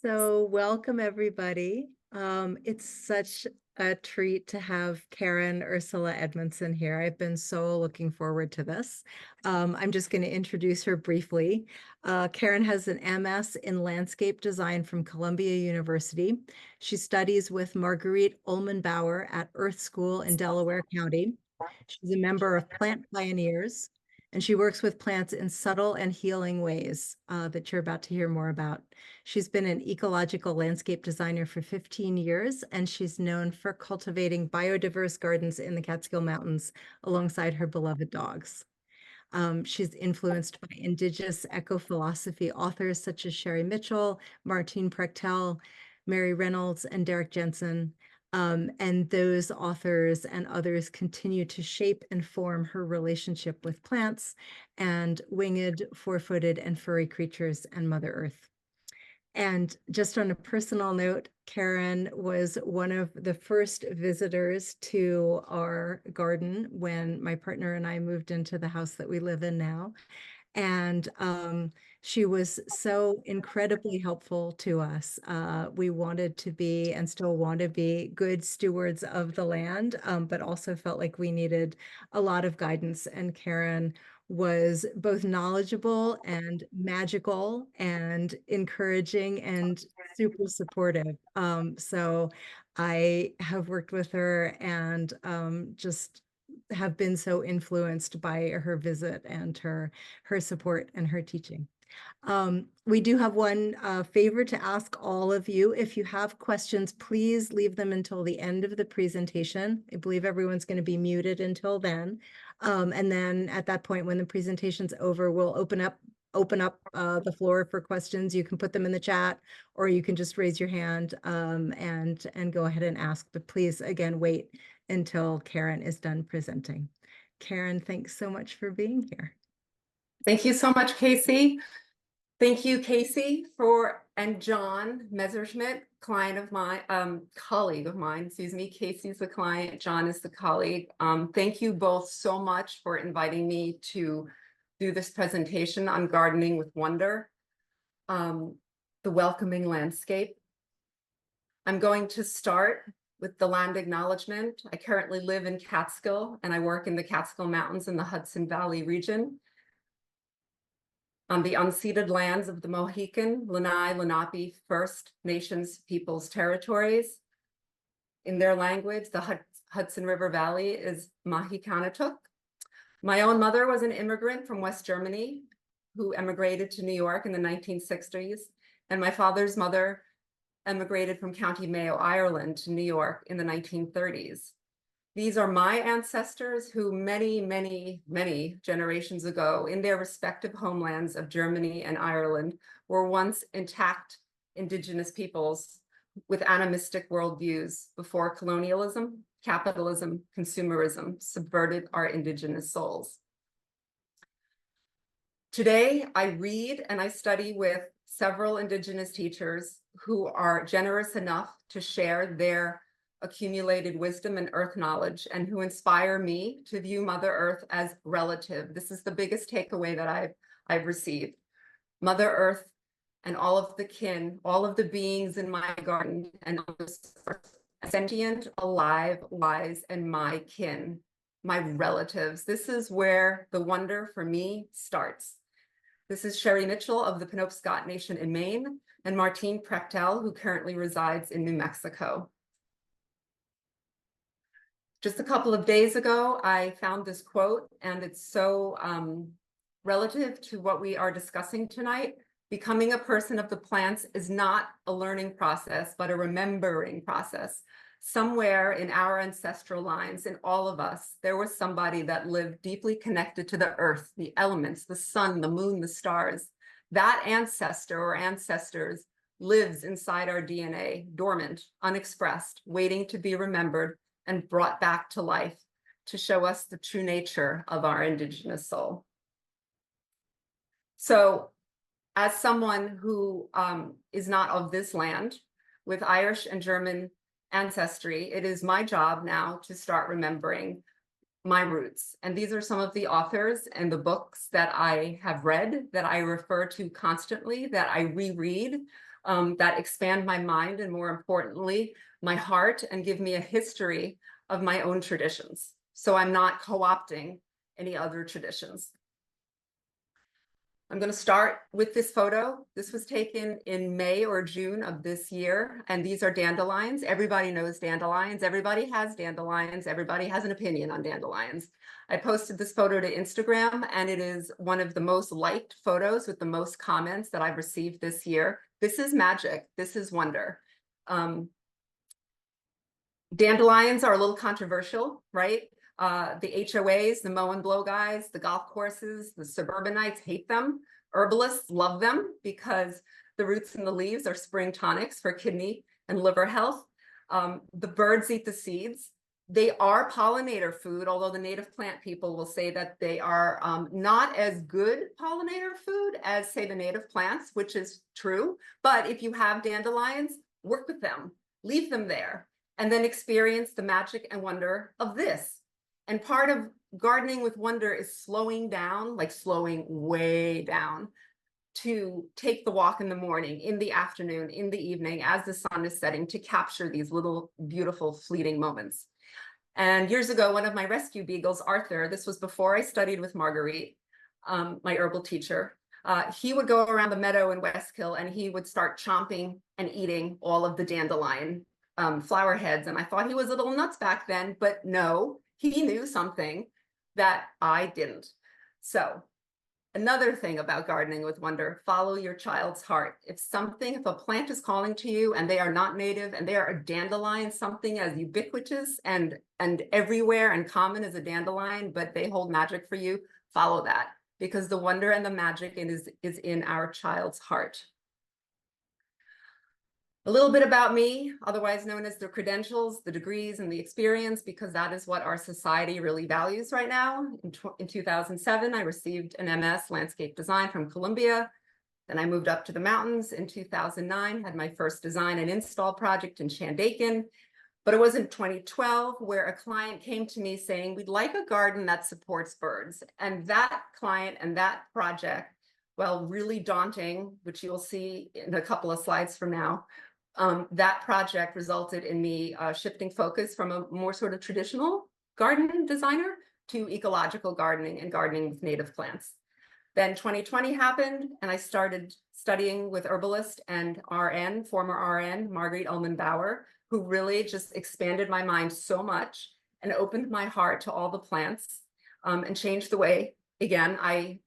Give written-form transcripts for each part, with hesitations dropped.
So welcome everybody. It's such a treat to have Karin Ursula Edmondson here. I've been so looking forward to this. I'm just going to introduce her briefly. Karin has an MS in landscape design from Columbia University. She studies with Marguerite Uhlmann-Bower at Earth School in Delaware County. She's a member of Plant Pioneers, and she works with plants in subtle and healing ways that you're about to hear more about. She's been an ecological landscape designer for 15 years, and she's known for cultivating biodiverse gardens in the Catskill Mountains alongside her beloved dogs. She's influenced by Indigenous eco-philosophy authors such as Sherry Mitchell, Martine Prechtel, Mary Reynolds, and Derek Jensen. And those authors and others continue to shape and form her relationship with plants and winged, four-footed, and furry creatures and Mother Earth. And just on a personal note, Karin was one of the first visitors to our garden when my partner and I moved into the house that we live in now. And she was so incredibly helpful to us. We wanted to be and still want to be good stewards of the land, but also felt like we needed a lot of guidance. And Karin was both knowledgeable and magical and encouraging and super supportive. So I have worked with her and just have been so influenced by her visit and her support and her teaching. We do have one favor to ask all of you. If you have questions, please leave them until the end of the presentation. I believe everyone's going to be muted until then. And then at that point, when the presentation's over, we'll open up the floor for questions. You can put them in the chat, or you can just raise your hand and go ahead and ask. But please, again, wait until Karin is done presenting. Karin, thanks so much for being here. Thank you so much, Casey. Thank you, Casey, and John Messerschmidt, colleague of mine, excuse me. Casey's the client, John is the colleague. Thank you both so much for inviting me to do this presentation on gardening with wonder, the welcoming landscape. I'm going to start with the land acknowledgement. I currently live in Catskill, and I work in the Catskill Mountains in the Hudson Valley region, on the unceded lands of the Mohican, Lenni, Lenape First Nations peoples territories. In their language, the Hudson River Valley is Mahikanatuk. My own mother was an immigrant from West Germany who emigrated to New York in the 1960s, and my father's mother emigrated from County Mayo, Ireland to New York in the 1930s. These are my ancestors who many, many, many generations ago in their respective homelands of Germany and Ireland were once intact indigenous peoples with animistic worldviews before colonialism, capitalism, consumerism subverted our indigenous souls. Today, I read and I study with several indigenous teachers who are generous enough to share their accumulated wisdom and earth knowledge, and who inspire me to view Mother Earth as relative. This is the biggest takeaway that I've received. Mother Earth and all of the kin, all of the beings in my garden, and sentient, alive, wise, and my kin, my relatives. This is where the wonder for me starts. This is Sherry Mitchell of the Penobscot Nation in Maine, and Martine Prechtel, who currently resides in New Mexico. Just a couple of days ago, I found this quote, and it's so relative to what we are discussing tonight. Becoming a person of the plants is not a learning process, but a remembering process. Somewhere in our ancestral lines, in all of us, there was somebody that lived deeply connected to the earth, the elements, the sun, the moon, the stars. That ancestor or ancestors lives inside our DNA, dormant, unexpressed, waiting to be remembered and brought back to life to show us the true nature of our indigenous soul. So as someone who is not of this land, with Irish and German ancestry, it is my job now to start remembering my roots. And these are some of the authors and the books that I have read, that I refer to constantly, that I reread that expand my mind and, more importantly, my heart, and give me a history of my own traditions. So I'm not co-opting any other traditions. I'm going to start with this photo. This was taken in May or June of this year, and these are dandelions. Everybody knows dandelions. Everybody has dandelions. Everybody has an opinion on dandelions. I posted this photo to Instagram, and it is one of the most liked photos with the most comments that I've received this year. This is magic. This is wonder. Dandelions are a little controversial, right? The HOAs, the mow and blow guys, the golf courses, the suburbanites hate them. Herbalists love them because the roots and the leaves are spring tonics for kidney and liver health. The birds eat the seeds. They are pollinator food, although the native plant people will say that they are not as good pollinator food as, say, the native plants, which is true. But if you have dandelions, work with them, leave them there, and then experience the magic and wonder of this. And part of gardening with wonder is slowing down, like slowing way down, to take the walk in the morning, in the afternoon, in the evening, as the sun is setting, to capture these little beautiful fleeting moments. And years ago, one of my rescue beagles, Arthur, this was before I studied with Marguerite, my herbal teacher, he would go around the meadow in Westkill and he would start chomping and eating all of the dandelion flower heads. And I thought he was a little nuts back then, but no, he knew something that I didn't. So another thing about gardening with wonder, follow your child's heart. If a plant is calling to you and they are not native and they are a dandelion, something as ubiquitous and everywhere and common as a dandelion, but they hold magic for you, follow that, because the wonder and the magic is in our child's heart. A little bit about me, otherwise known as the credentials, the degrees, and the experience, because that is what our society really values right now. In 2007, I received an MS landscape design from Columbia. Then I moved up to the mountains in 2009, had my first design and install project in Shandaken. But it was in 2012 where a client came to me saying, we'd like a garden that supports birds. And that client and that project, well, really daunting, which you'll see in a couple of slides from now, that project resulted in me shifting focus from a more sort of traditional garden designer to ecological gardening and gardening with native plants. Then 2020 happened, and I started studying with herbalist and RN, former RN, Marguerite Uhlmann-Bower, who really just expanded my mind so much and opened my heart to all the plants and changed the way, again, I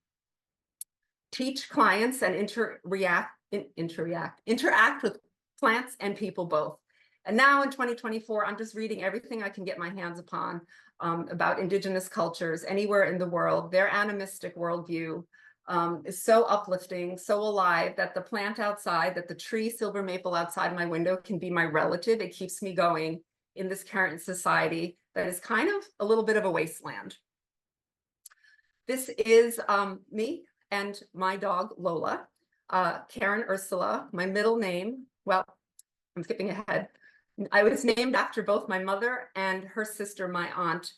teach clients and interact with plants and people both. And now in 2024, I'm just reading everything I can get my hands upon about indigenous cultures anywhere in the world. Their animistic worldview is so uplifting, so alive, that the plant outside, that the tree silver maple outside my window can be my relative. It keeps me going in this current society that is kind of a little bit of a wasteland. This is me and my dog, Lola, Karin Ursula, my middle name. Well, I'm skipping ahead. I was named after both my mother and her sister, my aunt,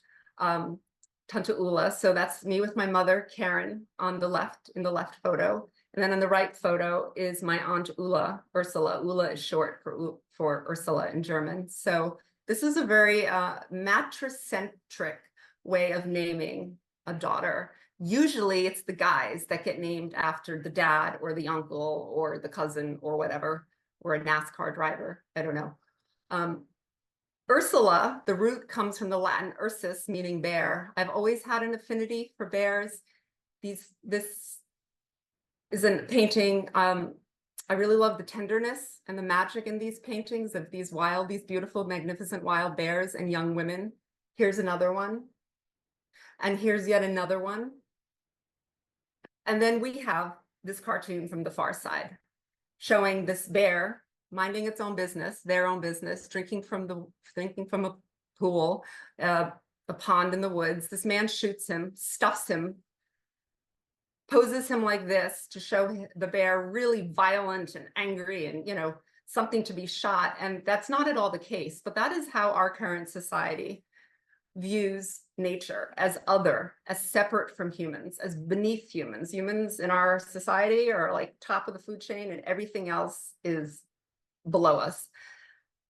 Tante Ula. So that's me with my mother, Karin, on the left, in the left photo. And then on the right photo is my aunt Ula, Ursula. Ula is short for Ursula in German. So this is a very mattress-centric way of naming a daughter. Usually it's the guys that get named after the dad or the uncle or the cousin or whatever, or a NASCAR driver, I don't know. Ursula, the root comes from the Latin ursus, meaning bear. I've always had an affinity for bears. This is a painting. I really love the tenderness and the magic in these paintings of these beautiful, magnificent wild bears and young women. Here's another one. And here's yet another one. And then we have this cartoon from the far side, showing this bear minding its own business, their own business, drinking from a pool, a pond in the woods. This man shoots him, stuffs him, poses him like this to show the bear really violent and angry and, you know, something to be shot. And that's not at all the case, but that is how our current society views nature as other, as separate from humans, as beneath humans. Humans in our society are like top of the food chain and everything else is below us.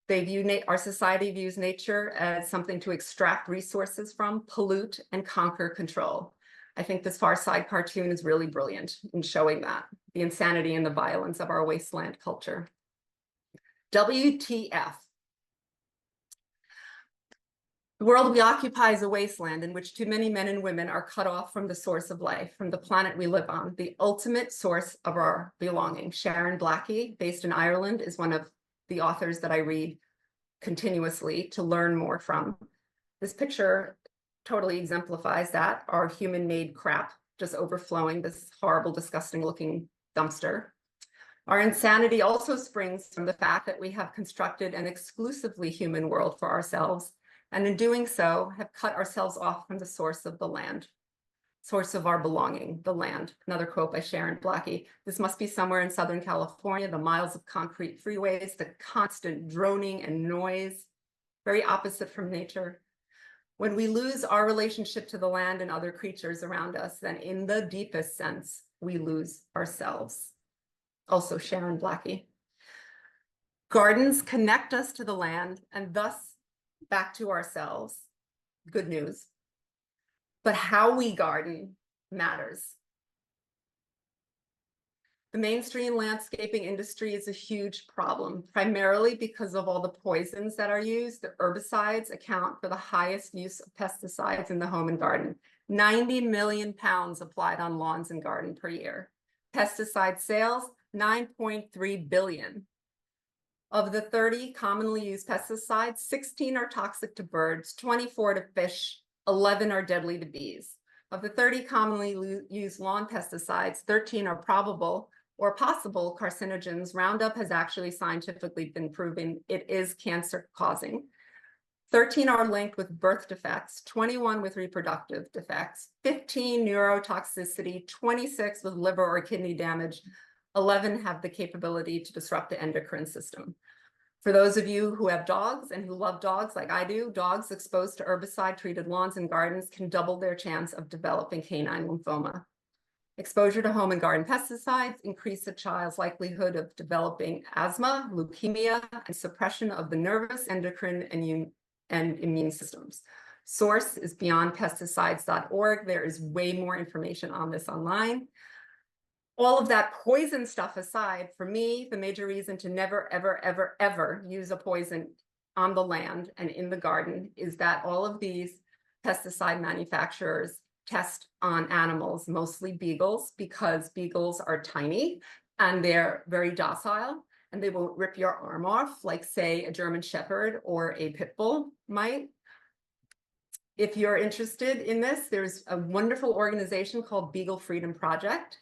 They view our society views nature as something to extract resources from, pollute, and conquer control. I think this Far Side cartoon is really brilliant in showing that, the insanity and the violence of our wasteland culture. WTF. The world we occupy is a wasteland in which too many men and women are cut off from the source of life, from the planet we live on, the ultimate source of our belonging. Sharon Blackie, based in Ireland, is one of the authors that I read continuously to learn more from. This picture totally exemplifies that, our human-made crap just overflowing this horrible, disgusting looking dumpster. Our insanity also springs from the fact that we have constructed an exclusively human world for ourselves, and in doing so, have cut ourselves off from the source of the land, source of our belonging, the land. Another quote by Sharon Blackie. This must be somewhere in Southern California, the miles of concrete freeways, the constant droning and noise, very opposite from nature. When we lose our relationship to the land and other creatures around us, then in the deepest sense, we lose ourselves. Also Sharon Blackie. Gardens connect us to the land and thus back to ourselves. Good news. But how we garden matters. The mainstream landscaping industry is a huge problem, primarily because of all the poisons that are used. The herbicides account for the highest use of pesticides in the home and garden. 90 million pounds applied on lawns and garden per year. Pesticide sales, 9.3 billion. Of the 30 commonly used pesticides, 16 are toxic to birds, 24 to fish, 11 are deadly to bees. Of the 30 commonly used lawn pesticides, 13 are probable or possible carcinogens. Roundup has actually scientifically been proven it is cancer causing. 13 are linked with birth defects, 21 with reproductive defects, 15 neurotoxicity, 26 with liver or kidney damage, 11 have the capability to disrupt the endocrine system. For those of you who have dogs and who love dogs like I do, dogs exposed to herbicide-treated lawns and gardens can double their chance of developing canine lymphoma. Exposure to home and garden pesticides increase a child's likelihood of developing asthma, leukemia, and suppression of the nervous, endocrine, and immune systems. Source is beyondpesticides.org. There is way more information on this online. All of that poison stuff aside, for me, the major reason to never, ever, ever, ever use a poison on the land and in the garden is that all of these pesticide manufacturers test on animals, mostly beagles, because beagles are tiny and they're very docile and they won't rip your arm off like, say, a German Shepherd or a pit bull might. If you're interested in this, there's a wonderful organization called Beagle Freedom Project,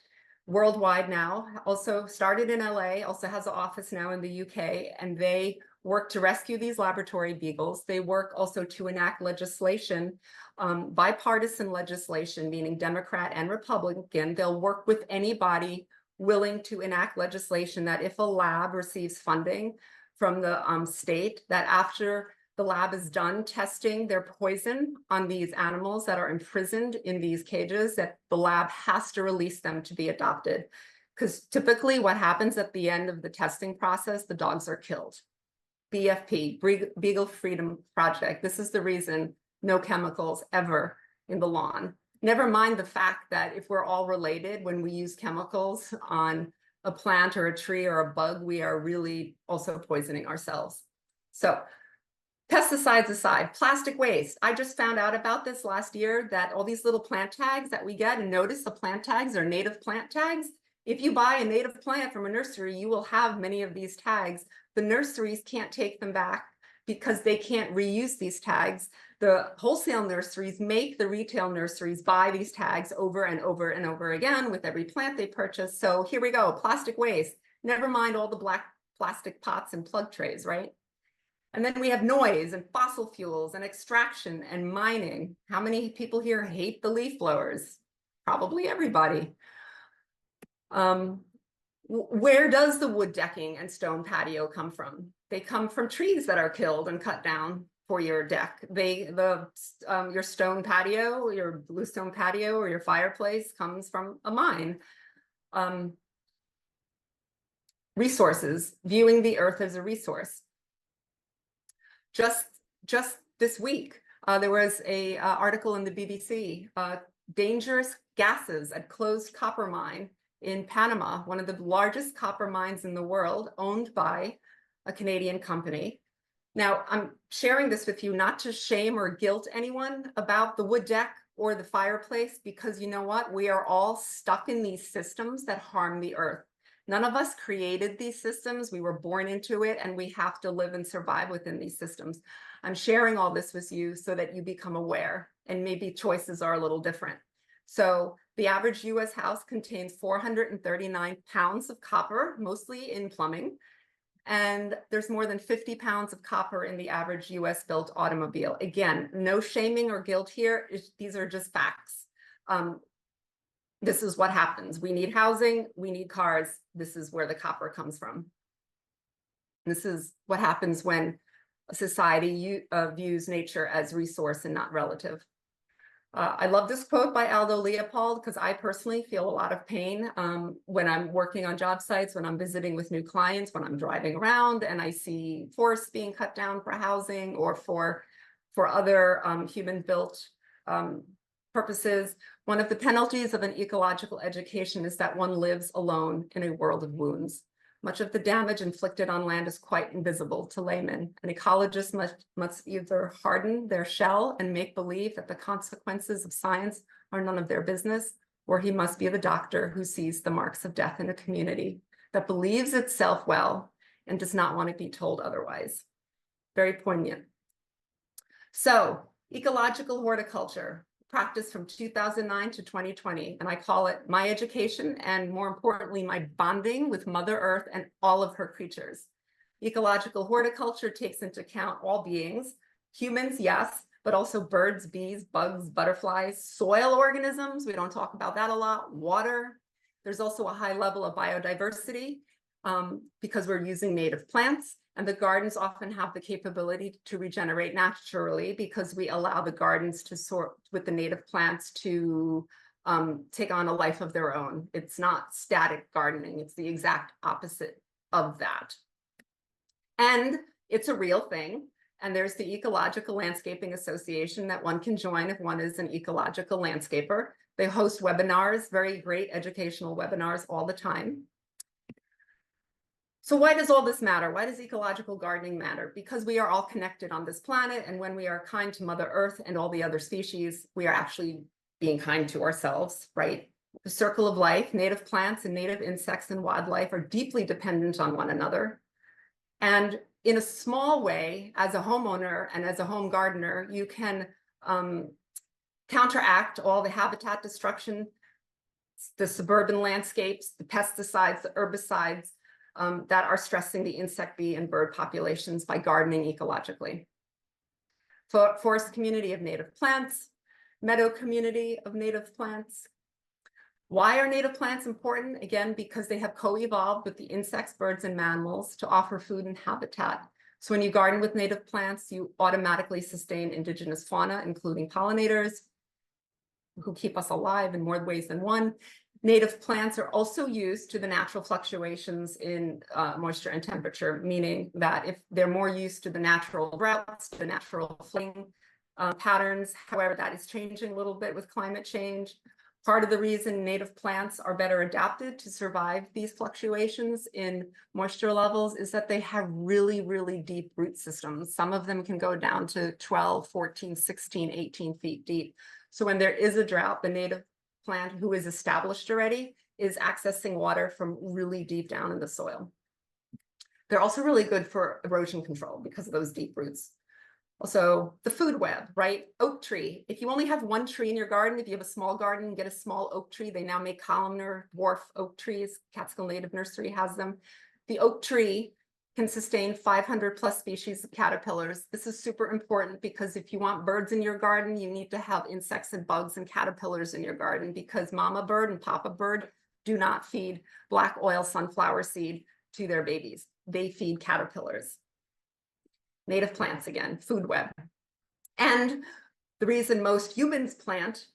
worldwide now, also started in LA, also has an office now in the UK, and they work to rescue these laboratory beagles. They work also to enact legislation, bipartisan legislation, meaning Democrat and Republican. They'll work with anybody willing to enact legislation that if a lab receives funding from the state, that after the lab is done testing their poison on these animals that are imprisoned in these cages, that the lab has to release them to be adopted. Because typically what happens at the end of the testing process, the dogs are killed. BFP, Beagle Freedom Project. This is the reason no chemicals ever in the lawn. Never mind the fact that if we're all related, when we use chemicals on a plant or a tree or a bug, we are really also poisoning ourselves. So, pesticides aside, plastic waste. I just found out about this last year that all these little plant tags that we get, and notice the plant tags are native plant tags. If you buy a native plant from a nursery, you will have many of these tags. The nurseries can't take them back because they can't reuse these tags. The wholesale nurseries make the retail nurseries buy these tags over and over and over again with every plant they purchase. So here we go, plastic waste. Never mind all the black plastic pots and plug trays, right? And then we have noise and fossil fuels and extraction and mining. How many people here hate the leaf blowers? Probably everybody. Where does the wood decking and stone patio come from? They come from trees that are killed and cut down for your deck. Your stone patio, your bluestone patio, or your fireplace comes from a mine. Resources, viewing the earth as a resource. Just this week, there was a article in the BBC, dangerous gases at closed copper mine in Panama, one of the largest copper mines in the world, owned by a Canadian company. Now, I'm sharing this with you not to shame or guilt anyone about the wood deck or the fireplace, because you know what? We are all stuck in these systems that harm the earth. None of us created these systems. We were born into it, and we have to live and survive within these systems. I'm sharing all this with you so that you become aware, and maybe choices are a little different. So the average US house contains 439 pounds of copper, mostly in plumbing. And there's more than 50 pounds of copper in the average US built automobile. Again, no shaming or guilt here. These are just facts. This is what happens. We need housing, we need cars. This is where the copper comes from. This is what happens when a society views nature as resource and not relative. I love this quote by Aldo Leopold, because I personally feel a lot of pain when I'm working on job sites, when I'm visiting with new clients, when I'm driving around and I see forests being cut down for housing or for other human-built purposes. One of the penalties of an ecological education is that one lives alone in a world of wounds. Much of the damage inflicted on land is quite invisible to laymen. An ecologist must either harden their shell and make believe that the consequences of science are none of their business, or he must be the doctor who sees the marks of death in a community that believes itself well and does not want to be told otherwise. Very poignant. So, ecological horticulture, practice from 2009 to 2020, and I call it my education and, more importantly, my bonding with Mother Earth and all of her creatures. Ecological horticulture takes into account all beings, humans, yes, but also birds, bees, bugs, butterflies, soil organisms, we don't talk about that a lot, water. There's also a high level of biodiversity because we're using native plants. And the gardens often have the capability to regenerate naturally because we allow the gardens to sort with the native plants to take on a life of their own. It's not static gardening. It's the exact opposite of that. And it's a real thing. And there's the Ecological Landscaping Association that one can join if one is an ecological landscaper. They host webinars, very great educational webinars all the time. So why does all this matter? Why does ecological gardening matter? Because we are all connected on this planet, and when we are kind to Mother Earth and all the other species, we are actually being kind to ourselves, right? The circle of life, native plants and native insects and wildlife are deeply dependent on one another. And in a small way, as a homeowner and as a home gardener, you can counteract all the habitat destruction, the suburban landscapes, the pesticides, the herbicides, that are stressing the insect, bee, and bird populations by gardening ecologically. Forest community of native plants, meadow community of native plants. Why are native plants important? Again, because they have co-evolved with the insects, birds, and mammals to offer food and habitat. So when you garden with native plants, you automatically sustain indigenous fauna, including pollinators, who keep us alive in more ways than one. Native plants are also used to the natural fluctuations in moisture and temperature, meaning that if they're more used to the natural droughts, the natural flooding patterns, however, that is changing a little bit with climate change. Part of the reason native plants are better adapted to survive these fluctuations in moisture levels is that they have really, really deep root systems. Some of them can go down to 12, 14, 16, 18 feet deep. So when there is a drought, the native plant who is established already is accessing water from really deep down in the soil. They're also really good for erosion control because of those deep roots. Also, the food web, right? Oak tree. If you only have one tree in your garden, if you have a small garden, get a small oak tree. They now make columnar dwarf oak trees. Catskill Native Nursery has them. The oak tree can sustain 500 plus species of caterpillars. This is super important because if you want birds in your garden, you need to have insects and bugs and caterpillars in your garden, because mama bird and papa bird do not feed black oil sunflower seed to their babies. They feed caterpillars. native plants again, food web. And the reason most humans plant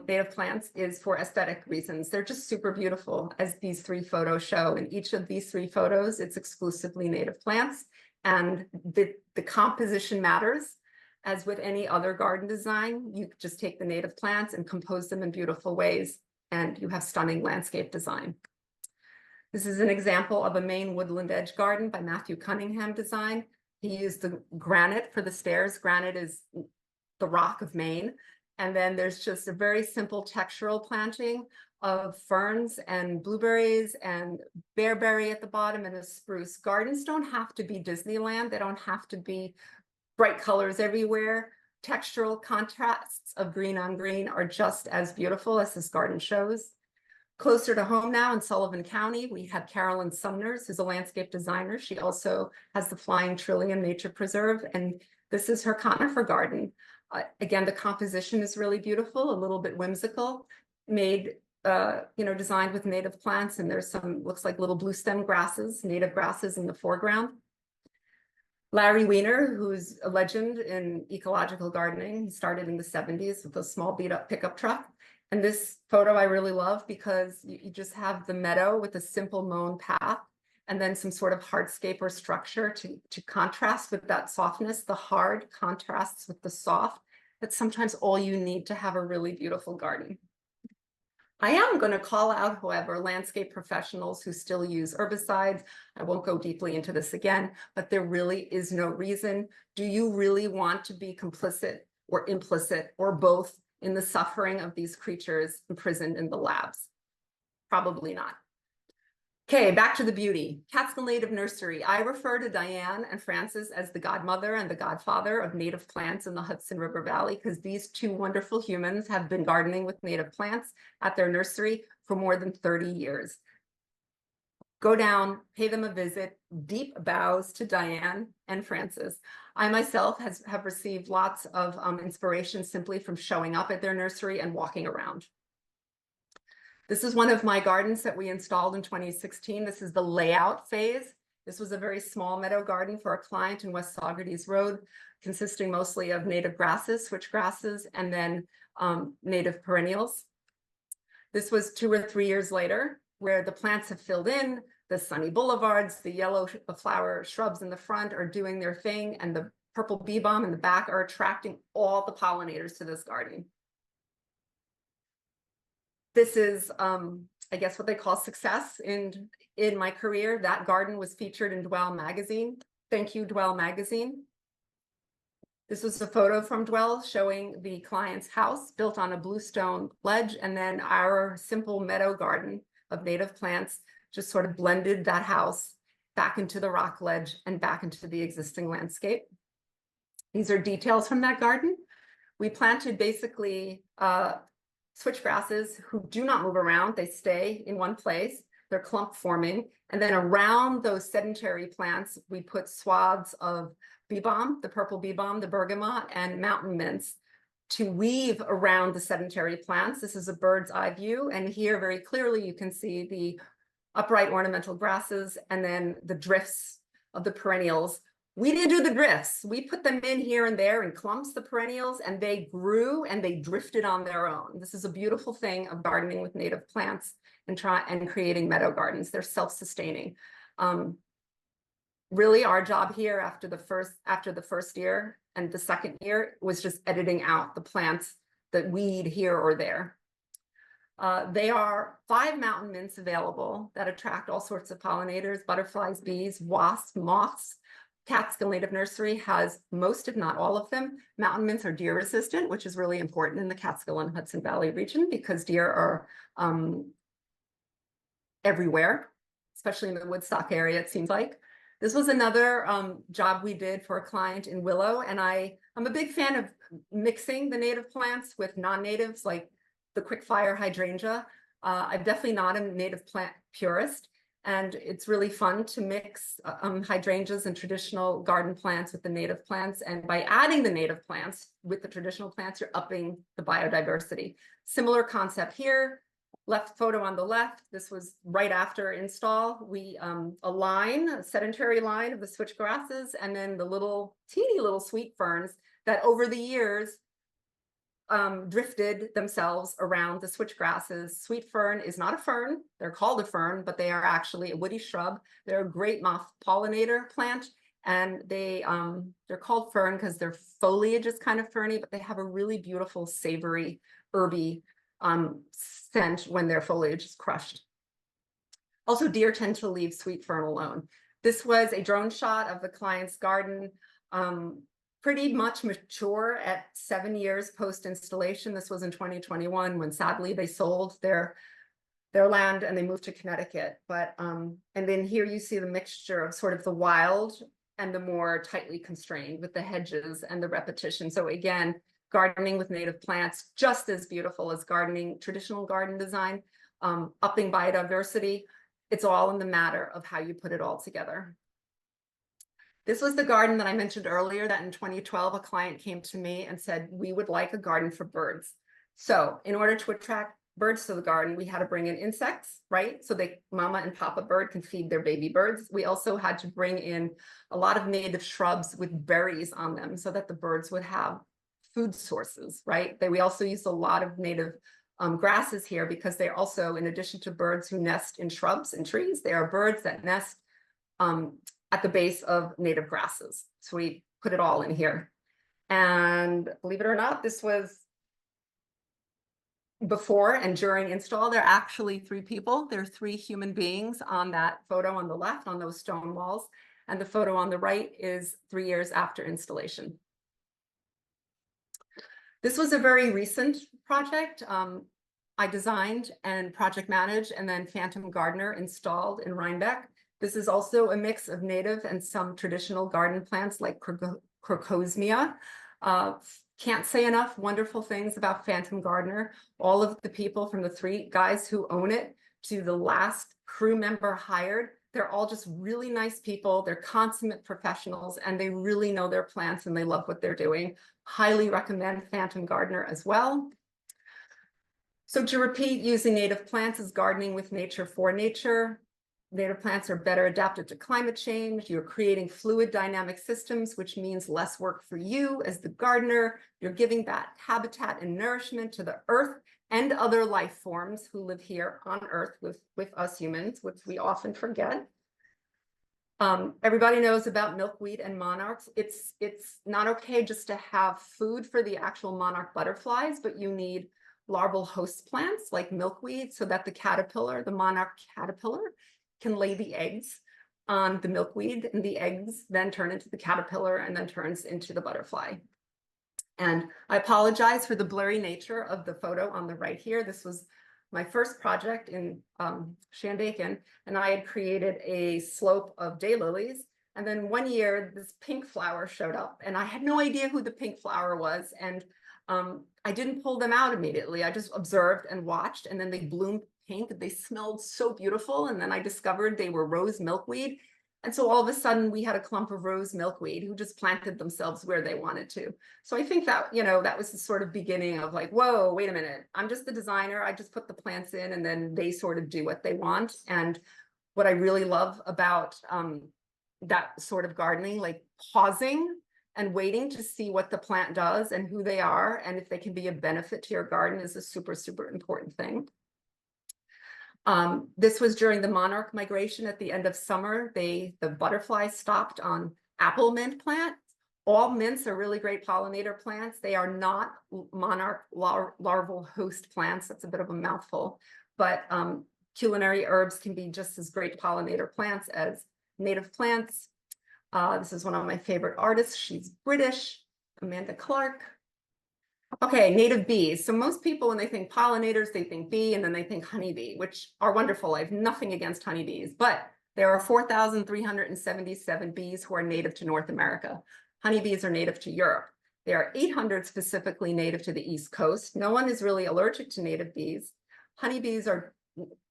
native plants is for aesthetic reasons. They're just super beautiful, as these 3 photos show. In each of these 3 photos, it's exclusively native plants, and the composition matters. As with any other garden design, you just take the native plants and compose them in beautiful ways, and you have stunning landscape design. This is an example of a Maine woodland edge garden by Matthew Cunningham design. He used the granite for the stairs. Granite is the rock of Maine. And then there's just a very simple textural planting of ferns and blueberries and bearberry at the bottom and a spruce. Gardens don't have to be Disneyland. They don't have to be bright colors everywhere. Textural contrasts of green on green are just as beautiful as this garden shows. Closer to home now in Sullivan County, we have Carolyn Sumners, who's a landscape designer. She also has the Flying Trillium Nature Preserve, and this is her conifer garden. Again, the composition is really beautiful, a little bit whimsical, made, designed with native plants, and there's some, looks like little blue stem grasses, native grasses in the foreground. Larry Weiner, who's a legend in ecological gardening, he started in the 70s with a small beat-up pickup truck. And this photo I really love because you just have the meadow with a simple mown path and then some sort of hardscape or structure to contrast with that softness. The hard contrasts with the soft. That's sometimes all you need to have a really beautiful garden. I am going to call out, however, landscape professionals who still use herbicides. I won't go deeply into this again, but there really is no reason. Do you really want to be complicit or implicit or both in the suffering of these creatures imprisoned in the labs? Probably not. Okay, back to the beauty. Catskill Native Nursery. I refer to Diane and Francis as the godmother and the godfather of native plants in the Hudson River Valley, because these 2 wonderful humans have been gardening with native plants at their nursery for more than 30 years. Go down, pay them a visit. Deep bows to Diane and Francis. I myself have received lots of inspiration simply from showing up at their nursery and walking around. This is one of my gardens that we installed in 2016. This is the layout phase. This was a very small meadow garden for a client in West Saugerties Road, consisting mostly of native grasses, switch grasses, and then native perennials. This was 2 or 3 years later, where the plants have filled in, the sunny boulevards, the yellow flower shrubs in the front are doing their thing, and the purple bee balm in the back are attracting all the pollinators to this garden. This is, I guess, what they call success in my career. That garden was featured in Dwell magazine. Thank you, Dwell magazine. This was a photo from Dwell showing the client's house built on a bluestone ledge, and then our simple meadow garden of native plants just sort of blended that house back into the rock ledge and back into the existing landscape. These are details from that garden. We planted basically switch grasses who do not move around. They stay in one place. They're clump forming. And then around those sedentary plants, we put swaths of bee balm, the purple bee balm, the bergamot, and mountain mints to weave around the sedentary plants. This is a bird's eye view. And here very clearly you can see the upright ornamental grasses and then the drifts of the perennials. We didn't do the drifts. We put them in here and there in clumps, the perennials, and they grew and they drifted on their own. This is a beautiful thing of gardening with native plants and creating meadow gardens. They're self-sustaining. Really, our job here after the first year and the second year was just editing out the plants that weed here or there. There are 5 mountain mints available that attract all sorts of pollinators, butterflies, bees, wasps, moths. Catskill Native Nursery has most, if not all of them. Mountain mints are deer resistant, which is really important in the Catskill and Hudson Valley region because deer are everywhere, especially in the Woodstock area, it seems like. This was another job we did for a client in Willow, and I'm a big fan of mixing the native plants with non-natives like the quickfire hydrangea. I'm definitely not a native plant purist, and it's really fun to mix hydrangeas and traditional garden plants with the native plants. And by adding the native plants with the traditional plants, you're upping the biodiversity. Similar concept here. left photo on the left, this was right after install. We a sedentary line of the switchgrasses, and then the little teeny little sweet ferns that over the years drifted themselves around the switchgrasses. Sweet fern is not a fern. They're called a fern, but they are actually a woody shrub. They're a great moth pollinator plant, and they're called fern because their foliage is kind of ferny, but they have a really beautiful, savory, herby scent when their foliage is crushed. Also, deer tend to leave sweet fern alone. This was a drone shot of the client's garden, pretty much mature at 7 years post-installation. This was in 2021 when sadly they sold their land and they moved to Connecticut. But and then here you see the mixture of sort of the wild and the more tightly constrained with the hedges and the repetition. So again, gardening with native plants, just as beautiful as gardening, traditional garden design, upping biodiversity. It's all in the matter of how you put it all together. This was the garden that I mentioned earlier, that in 2012, a client came to me and said, we would like a garden for birds. So in order to attract birds to the garden, we had to bring in insects, right? So mama and papa bird can feed their baby birds. We also had to bring in a lot of native shrubs with berries on them so that the birds would have food sources, right? We also used a lot of native grasses here because they're also, in addition to birds who nest in shrubs and trees, they are birds that nest at the base of native grasses. So we put it all in here. And believe it or not, this was before and during install. There are actually 3 people. There are 3 human beings on that photo on the left on those stone walls. And the photo on the right is 3 years after installation. This was a very recent project. I designed and project managed, and then Phantom Gardener installed in Rhinebeck. This is also a mix of native and some traditional garden plants like crocosmia. Can't say enough wonderful things about Phantom Gardener. All of the people, from the 3 guys who own it to the last crew member hired, they're all just really nice people. They're consummate professionals, and they really know their plants and they love what they're doing. Highly recommend Phantom Gardener as well. So to repeat, using native plants is gardening with nature for nature. Native plants are better adapted to climate change. You're creating fluid dynamic systems, which means less work for you as the gardener. You're giving that habitat and nourishment to the earth and other life forms who live here on earth with us humans, which we often forget. Everybody knows about milkweed and monarchs. It's not okay just to have food for the actual monarch butterflies, but you need larval host plants like milkweed so that the monarch caterpillar, can lay the eggs on the milkweed, and the eggs then turn into the caterpillar and then turns into the butterfly. And I apologize for the blurry nature of the photo on the right here. This was my first project in Shandaken, and I had created a slope of daylilies. And then one year, this pink flower showed up, and I had no idea who the pink flower was. And I didn't pull them out immediately. I just observed and watched, and then they bloomed pink. They smelled so beautiful. And then I discovered they were rose milkweed. And so all of a sudden we had a clump of rose milkweed who just planted themselves where they wanted to. So I think that, that was the sort of beginning of like, whoa, wait a minute. I'm just the designer. I just put the plants in and then they sort of do what they want. And what I really love about that sort of gardening, like pausing and waiting to see what the plant does and who they are, and if they can be a benefit to your garden, is a super, super important thing. This was during the monarch migration at the end of summer. The butterflies stopped on apple mint plant. All mints are really great pollinator plants. They are not monarch larval host plants. That's a bit of a mouthful, but culinary herbs can be just as great pollinator plants as native plants. This is one of my favorite artists. She's British, Amanda Clark. Okay, native bees. So most people, when they think pollinators, they think bee, and then they think honeybee, which are wonderful. I have nothing against honeybees, but there are 4,377 bees who are native to North America. Honeybees are native to Europe. There are 800 specifically native to the East Coast. No one is really allergic to native bees. Honeybees are,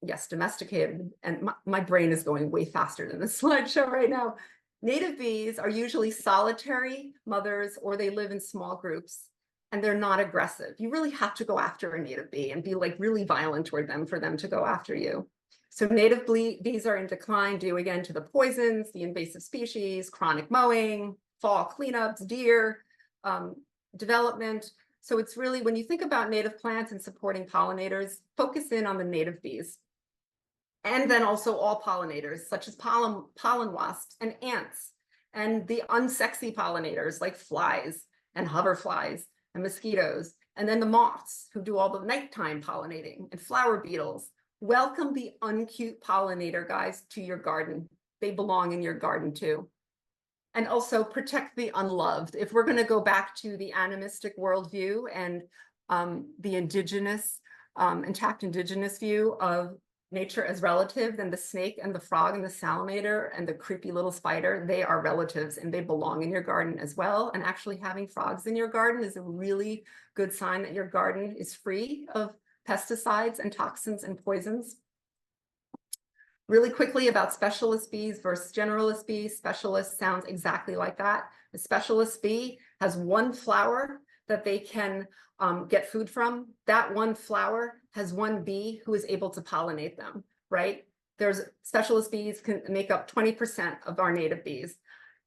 yes, domesticated, and my brain is going way faster than this slideshow right now. Native bees are usually solitary mothers, or they live in small groups. and they're not aggressive. You really have to go after a native bee and be like really violent toward them for them to go after you. So native bees are in decline due again to the poisons, the invasive species, chronic mowing, fall cleanups, deer development. So it's really, when you think about native plants and supporting pollinators, focus in on the native bees. And then also all pollinators, such as pollen wasps and ants, and the unsexy pollinators like flies and hoverflies and mosquitoes, and then the moths who do all the nighttime pollinating, and flower beetles. Welcome the uncute pollinator guys to your garden. They belong in your garden too. And also protect the unloved. If we're going to go back to the animistic worldview and the indigenous, intact indigenous view of nature as relative, then the snake and the frog and the salamander and the creepy little spider, they are relatives and they belong in your garden as well. And actually having frogs in your garden is a really good sign that your garden is free of pesticides and toxins and poisons. Really quickly about specialist bees versus generalist bees. Specialist sounds exactly like that. A specialist bee has one flower that they can get food from. That one flower has one bee who is able to pollinate them, right? There's specialist bees can make up 20% of our native bees.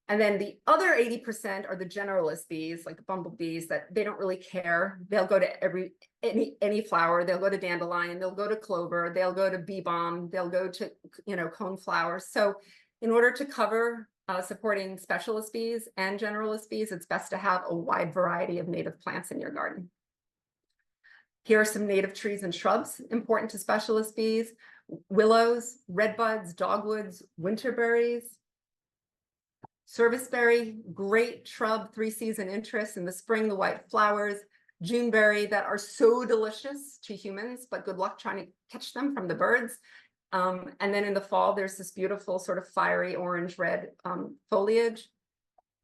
And then the other 80% are the generalist bees, like the bumblebees, that they don't really care. They'll go to any flower. They'll go to dandelion. They'll go to clover. They'll go to bee balm. They'll go to coneflower. So in order to cover supporting specialist bees and generalist bees, it's best to have a wide variety of native plants in your garden. Here are some native trees and shrubs important to specialist bees: willows, redbuds, dogwoods, winterberries. Serviceberry, great shrub, 3-season interest. In the spring, the white flowers. Juneberry, that are so delicious to humans, but good luck trying to catch them from the birds. And then in the fall, there's this beautiful sort of fiery orange-red foliage.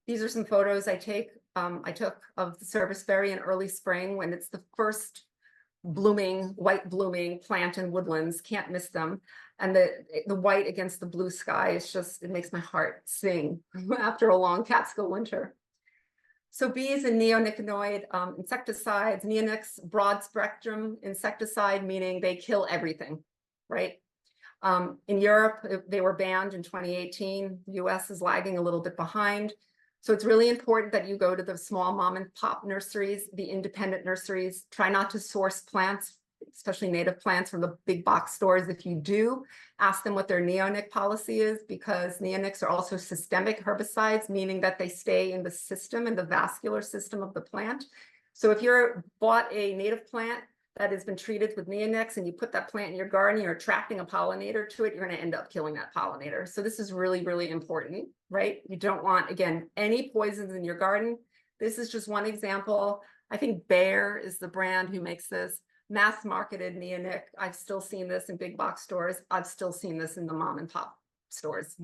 These are some photos I took of the serviceberry in early spring when it's the first white blooming plant in woodlands. Can't miss them. And the white against the blue sky is just, it makes my heart sing after a long Catskill winter. So bees and neonicotinoid insecticides. Neonics, broad spectrum insecticide, meaning they kill everything, right? In Europe, they were banned in 2018. The US is lagging a little bit behind. So it's really important that you go to the small mom and pop nurseries, the independent nurseries. Try not to source plants, especially native plants, from the big box stores. If you do, ask them what their neonic policy is, because neonics are also systemic herbicides, meaning that they stay in the system, in the vascular system of the plant. So if you're bought a native plant that has been treated with neonics and you put that plant in your garden, you're attracting a pollinator to it, you're going to end up killing that pollinator. So this is really, really important, right? You don't want, again, any poisons in your garden. This is just one example. I think Bayer is the brand who makes this. Mass marketed neonic. I've still seen this in big box stores. I've still seen this in the mom and pop stores.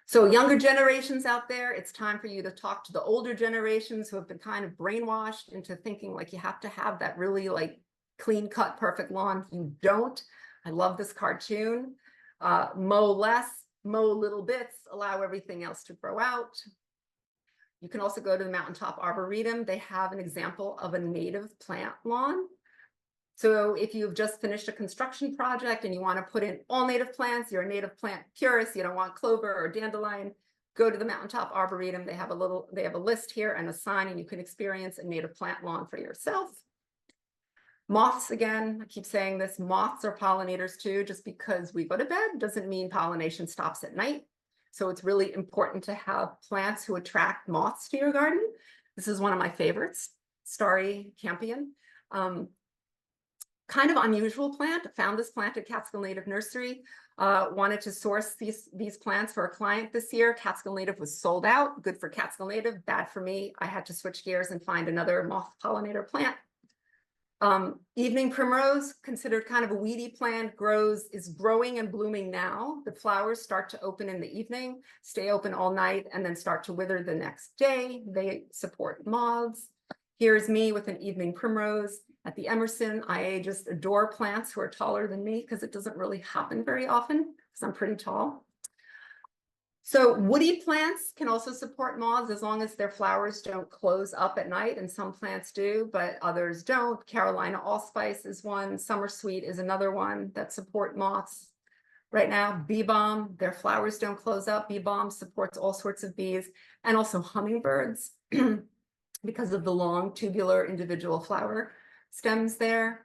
So younger generations out there, it's time for you to talk to the older generations who have been kind of brainwashed into thinking like you have to have that really like clean cut, perfect lawn. You don't. I love this cartoon. Mow less, mow little bits, allow everything else to grow out. You can also go to the Mountaintop Arboretum. They have an example of a native plant lawn. So if you've just finished a construction project and you want to put in all native plants, you're a native plant purist, you don't want clover or dandelion, go to the Mountaintop Arboretum. They have a list here and a sign, and you can experience a native plant lawn for yourself. Moths, again, I keep saying this, moths are pollinators too. Just because we go to bed doesn't mean pollination stops at night. So it's really important to have plants who attract moths to your garden. This is one of my favorites, starry campion. Kind of unusual plant. Found this plant at Catskill Native Nursery. Wanted to source these plants for a client this year. Catskill Native was sold out. Good for Catskill Native, bad for me. I had to switch gears and find another moth pollinator plant. Evening primrose, considered kind of a weedy plant, is growing and blooming now. The flowers start to open in the evening, stay open all night, and then start to wither the next day. They support moths. Here's me with an evening primrose at the Emerson. I just adore plants who are taller than me because it doesn't really happen very often because I'm pretty tall. So woody plants can also support moths as long as their flowers don't close up at night, and some plants do, but others don't. Carolina allspice is one. Summer sweet is another one that support moths. Right now, bee balm, their flowers don't close up. Bee balm supports all sorts of bees, and also hummingbirds because of the long tubular individual flower stems there.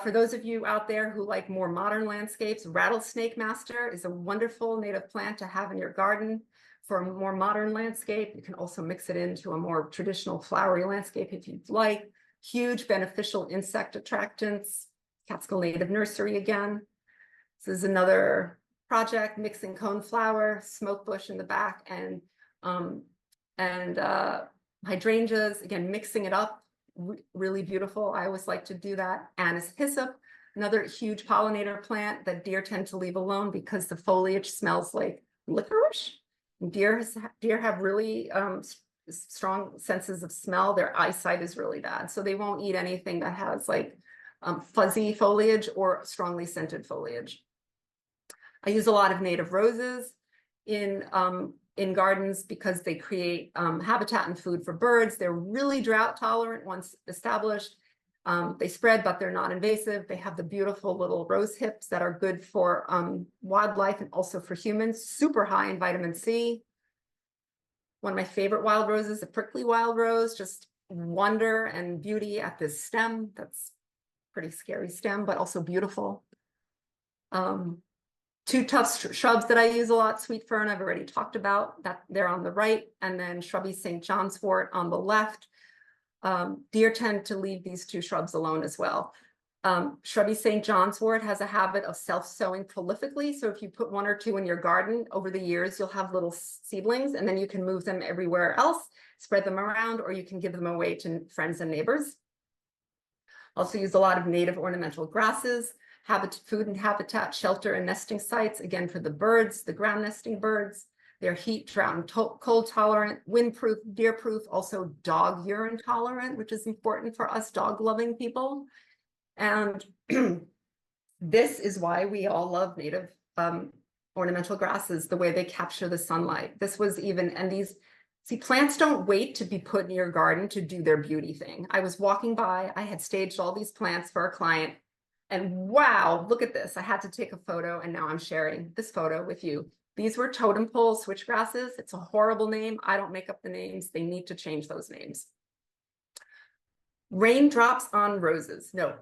For those of you out there who like more modern landscapes, rattlesnake master is a wonderful native plant to have in your garden. For a more modern landscape, you can also mix it into a more traditional flowery landscape if you'd like. Huge beneficial insect attractants. Catskill Native Nursery again. This is another project, mixing coneflower, smoke bush in the back, and hydrangeas, again, mixing it up. Really beautiful. I always like to do that. Anise hyssop, another huge pollinator plant that deer tend to leave alone because the foliage smells like licorice. Deer have really strong senses of smell. Their eyesight is really bad, so they won't eat anything that has like fuzzy foliage or strongly scented foliage. I use a lot of native roses in gardens because they create habitat and food for birds. They're really drought tolerant once established. They spread, but they're not invasive. They have the beautiful little rose hips that are good for wildlife and also for humans. Super high in vitamin C. One of my favorite wild roses, a prickly wild rose, just wonder and beauty at this stem. That's pretty scary stem, but also beautiful. Two tough shrubs that I use a lot, sweet fern, I've already talked about, that they're on the right, and then shrubby St. John's wort on the left. Deer tend to leave these two shrubs alone as well. Shrubby St. John's wort has a habit of self-sowing prolifically, so if you put one or two in your garden, over the years, you'll have little seedlings, and then you can move them everywhere else, spread them around, or you can give them away to friends and neighbors. Also use a lot of native ornamental grasses. Food and habitat, shelter and nesting sites, again for the birds, the ground nesting birds. They're heat, drought, and cold tolerant, windproof, deer-proof, also dog urine tolerant, which is important for us dog-loving people. And this is why we all love native ornamental grasses, the way they capture the sunlight. This was even, and these, see, plants don't wait to be put in your garden to do their beauty thing. I was walking by, I had staged all these plants for a client, and wow, look at this. I had to take a photo, and now I'm sharing this photo with you. These were totem pole switchgrasses. It's a horrible name. I don't make up the names. They need to change those names. Raindrops on roses. No,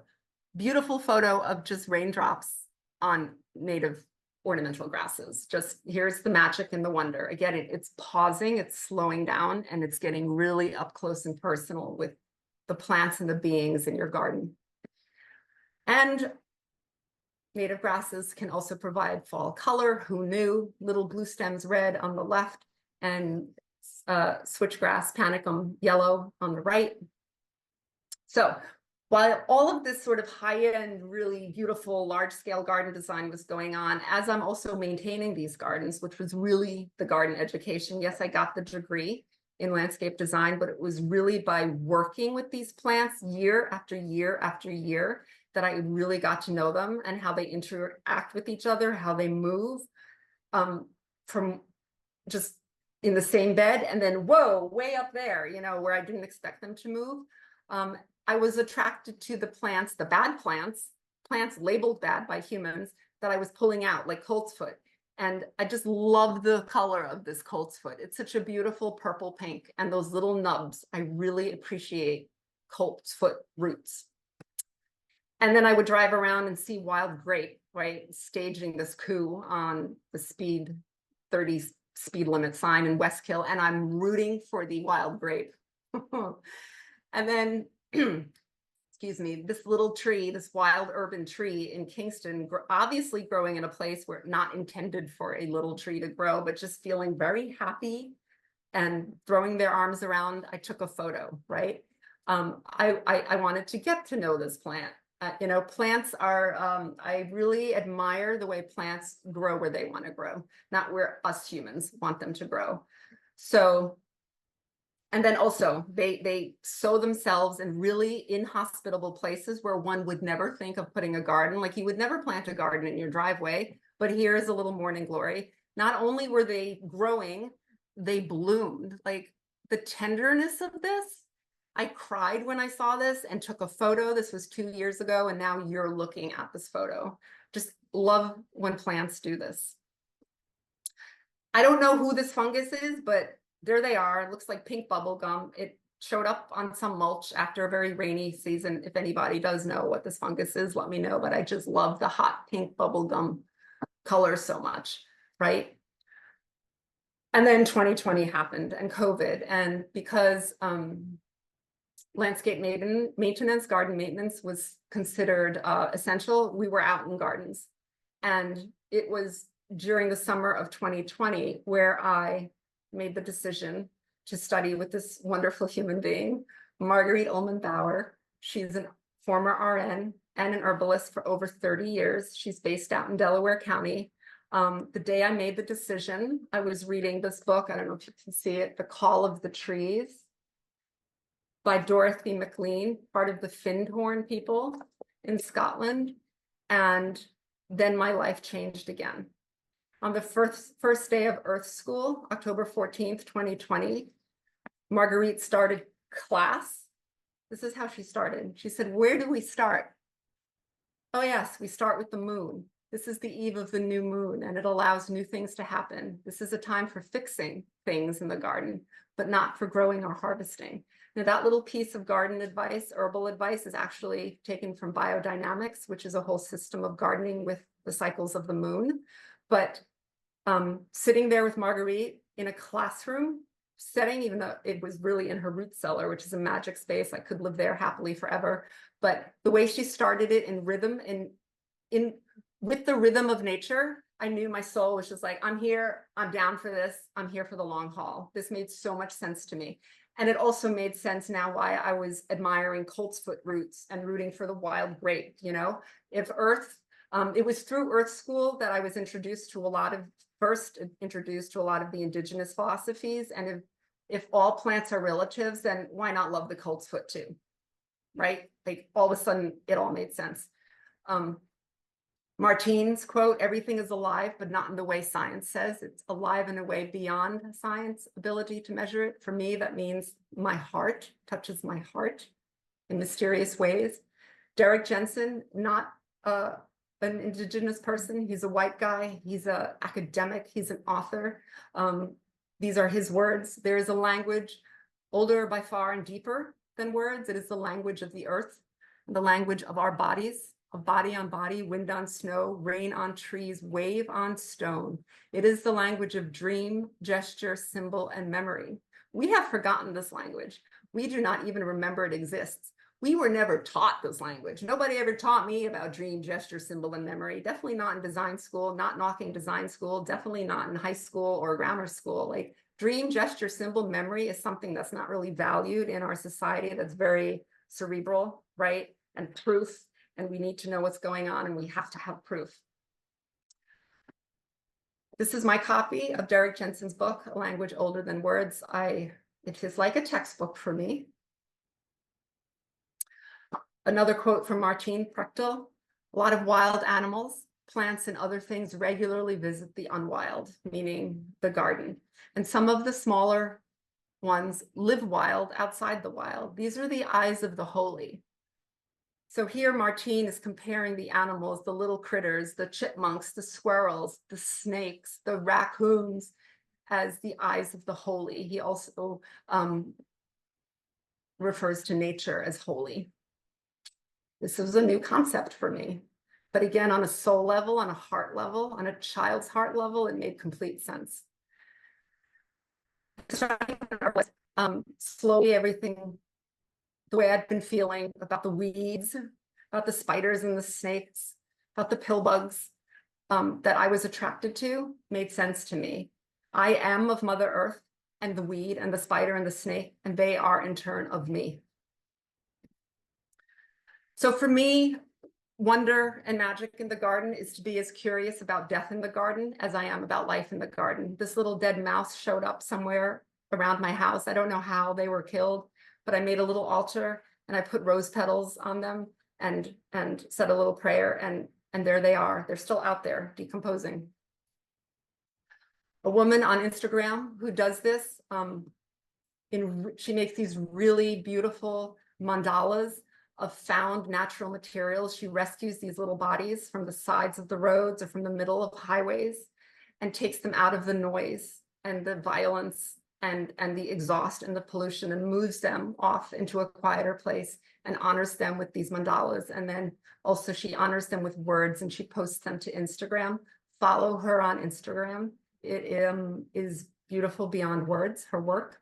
beautiful photo of just raindrops on native ornamental grasses. Just here's the magic and the wonder. Again, it's pausing, it's slowing down, and it's getting really up close and personal with the plants and the beings in your garden. And native grasses can also provide fall color. Who knew? Little blue stems red on the left, and switchgrass panicum yellow on the right. So while all of this sort of high-end, really beautiful, large-scale garden design was going on, as I'm also maintaining these gardens, which was really the garden education. Yes, I got the degree in landscape design, but it was really by working with these plants year after year after year that I really got to know them and how they interact with each other, how they move from just in the same bed, and then, whoa, way up there, you know, where I didn't expect them to move. I was attracted to the plants, the bad plants labeled bad by humans, that I was pulling out, like coltsfoot. And I just love the color of this coltsfoot. It's such a beautiful purple pink, and those little nubs. I really appreciate coltsfoot roots. And then I would drive around and see wild grape, right? Staging this coup on the speed 30 speed limit sign in Westkill, and I'm rooting for the wild grape. And then, excuse me, this little tree, this wild urban tree in Kingston, obviously growing in a place where not intended for a little tree to grow, but just feeling very happy and throwing their arms around. I took a photo, right? I wanted to get to know this plant. You know, plants are, I really admire the way plants grow where they want to grow, not where us humans want them to grow. So, and then also they sow themselves in really inhospitable places where one would never think of putting a garden. Like, you would never plant a garden in your driveway, but here's a little morning glory. Not only were they growing, they bloomed. Like the tenderness of this, I cried when I saw this and took a photo. This was 2 years ago, and now you're looking at this photo. Just love when plants do this. I don't know who this fungus is, but there they are. It looks like pink bubble gum. It showed up on some mulch after a very rainy season. If anybody does know what this fungus is, let me know. But I just love the hot pink bubble gum color so much, right? And then 2020 happened and COVID. And because landscape maintenance, garden maintenance was considered essential, we were out in gardens. And it was during the summer of 2020 where I made the decision to study with this wonderful human being, Marguerite Uhlmann-Bower. She's a former RN and an herbalist for over 30 years. She's based out in Delaware County. The day I made the decision, I was reading this book. I don't know if you can see it, The Call of the Trees by Dorothy McLean, part of the Findhorn people in Scotland. And then my life changed again. On the first day of Earth School, October 14th, 2020, Marguerite started class. This is how she started. She said, "Where do we start?" "Oh yes, we start with the moon. This is the eve of the new moon, and it allows new things to happen. This is a time for fixing things in the garden, but not for growing or harvesting." Now, that little piece of garden advice, herbal advice, is actually taken from biodynamics, which is a whole system of gardening with the cycles of the moon. But sitting there with Marguerite in a classroom setting, even though it was really in her root cellar, which is a magic space, I could live there happily forever. But the way she started it in rhythm, with the rhythm of nature, I knew my soul was just like, I'm here, I'm down for this, I'm here for the long haul. This made so much sense to me. And it also made sense now why I was admiring colt's foot roots and rooting for the wild grape. You know, if Earth, it was through Earth School that I was introduced to a lot of the indigenous philosophies. And if all plants are relatives, then why not love the colt's foot too, right? Like all of a sudden, it all made sense. Martine's quote, "Everything is alive, but not in the way science says. It's alive in a way beyond science ability to measure it." For me, that means my heart touches my heart in mysterious ways. Derek Jensen, not an indigenous person. He's a white guy. He's an academic. He's an author. These are his words. There is a language older by far and deeper than words. It is the language of the earth, the language of our bodies, of body on body, wind on snow, rain on trees, wave on stone. It is the language of dream, gesture, symbol, and memory. We have forgotten this language. We do not even remember it exists. We were never taught this language. Nobody ever taught me about dream, gesture, symbol, and memory. Definitely not in design school, not knocking design school, definitely not in high school or grammar school. Like dream, gesture, symbol, memory is something that's not really valued in our society, that's very cerebral, right? And proof, and we need to know what's going on, and we have to have proof. This is my copy of Derek Jensen's book, A Language Older Than Words. It is like a textbook for me. Another quote from Martine Prechtel: "A lot of wild animals, plants, and other things regularly visit the unwild," meaning the garden. "And some of the smaller ones live wild outside the wild. These are the eyes of the holy." So here Martine is comparing the animals, the little critters, the chipmunks, the squirrels, the snakes, the raccoons, as the eyes of the holy. He also refers to nature as holy. This was a new concept for me. But again, on a soul level, on a heart level, on a child's heart level, it made complete sense. Slowly everything, the way I'd been feeling about the weeds, about the spiders and the snakes, about the pill bugs that I was attracted to, made sense to me. I am of Mother Earth and the weed and the spider and the snake, and they are in turn of me. So for me, wonder and magic in the garden is to be as curious about death in the garden as I am about life in the garden. This little dead mouse showed up somewhere around my house. I don't know how they were killed, but I made a little altar and I put rose petals on them and said a little prayer, and there they are. They're still out there decomposing. a woman on Instagram who does this. She makes these really beautiful mandalas of found natural materials. She rescues these little bodies from the sides of the roads or from the middle of highways and takes them out of the noise and the violence and the exhaust and the pollution and moves them off into a quieter place and honors them with these mandalas. And then also she honors them with words and she posts them to Instagram. Follow her on Instagram. It is beautiful beyond words, her work.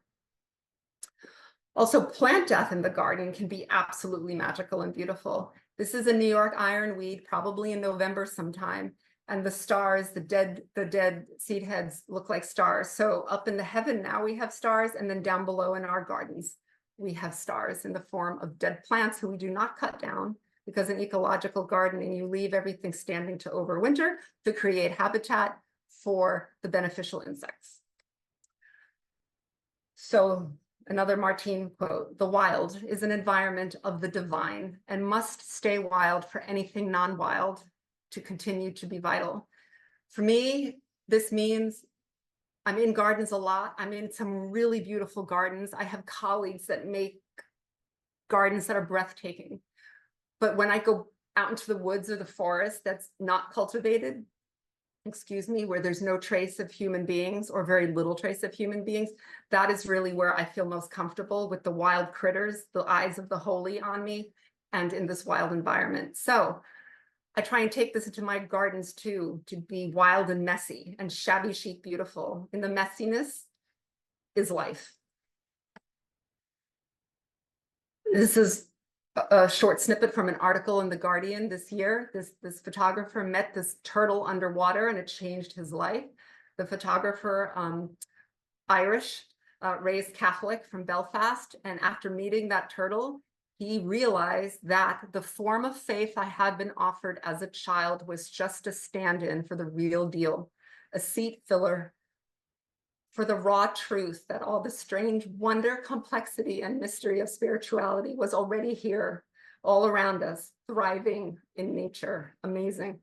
Also, plant death in the garden can be absolutely magical and beautiful. This is a New York ironweed, probably in November sometime. And the stars, the dead seed heads look like stars. So up in the heaven now we have stars, and then down below in our gardens, we have stars in the form of dead plants who we do not cut down, because in ecological gardening, you leave everything standing to overwinter to create habitat for the beneficial insects. So another Martine quote, "The wild is an environment of the divine and must stay wild for anything non-wild to continue to be vital." For me, this means I'm in gardens a lot. I'm in some really beautiful gardens. I have colleagues that make gardens that are breathtaking. But when I go out into the woods or the forest that's not cultivated, where there's no trace of human beings or very little trace of human beings, that is really where I feel most comfortable with the wild critters, the eyes of the holy on me, and in this wild environment. So I try and take this into my gardens too, to be wild and messy and shabby chic beautiful. In the messiness is life. This is a short snippet from an article in The Guardian this year. This photographer met this turtle underwater and it changed his life. The photographer, Irish, raised Catholic from Belfast. And after meeting that turtle, he realized that the form of faith I had been offered as a child was just a stand-in for the real deal, a seat filler for the raw truth that all the strange wonder, complexity, and mystery of spirituality was already here, all around us, thriving in nature. Amazing.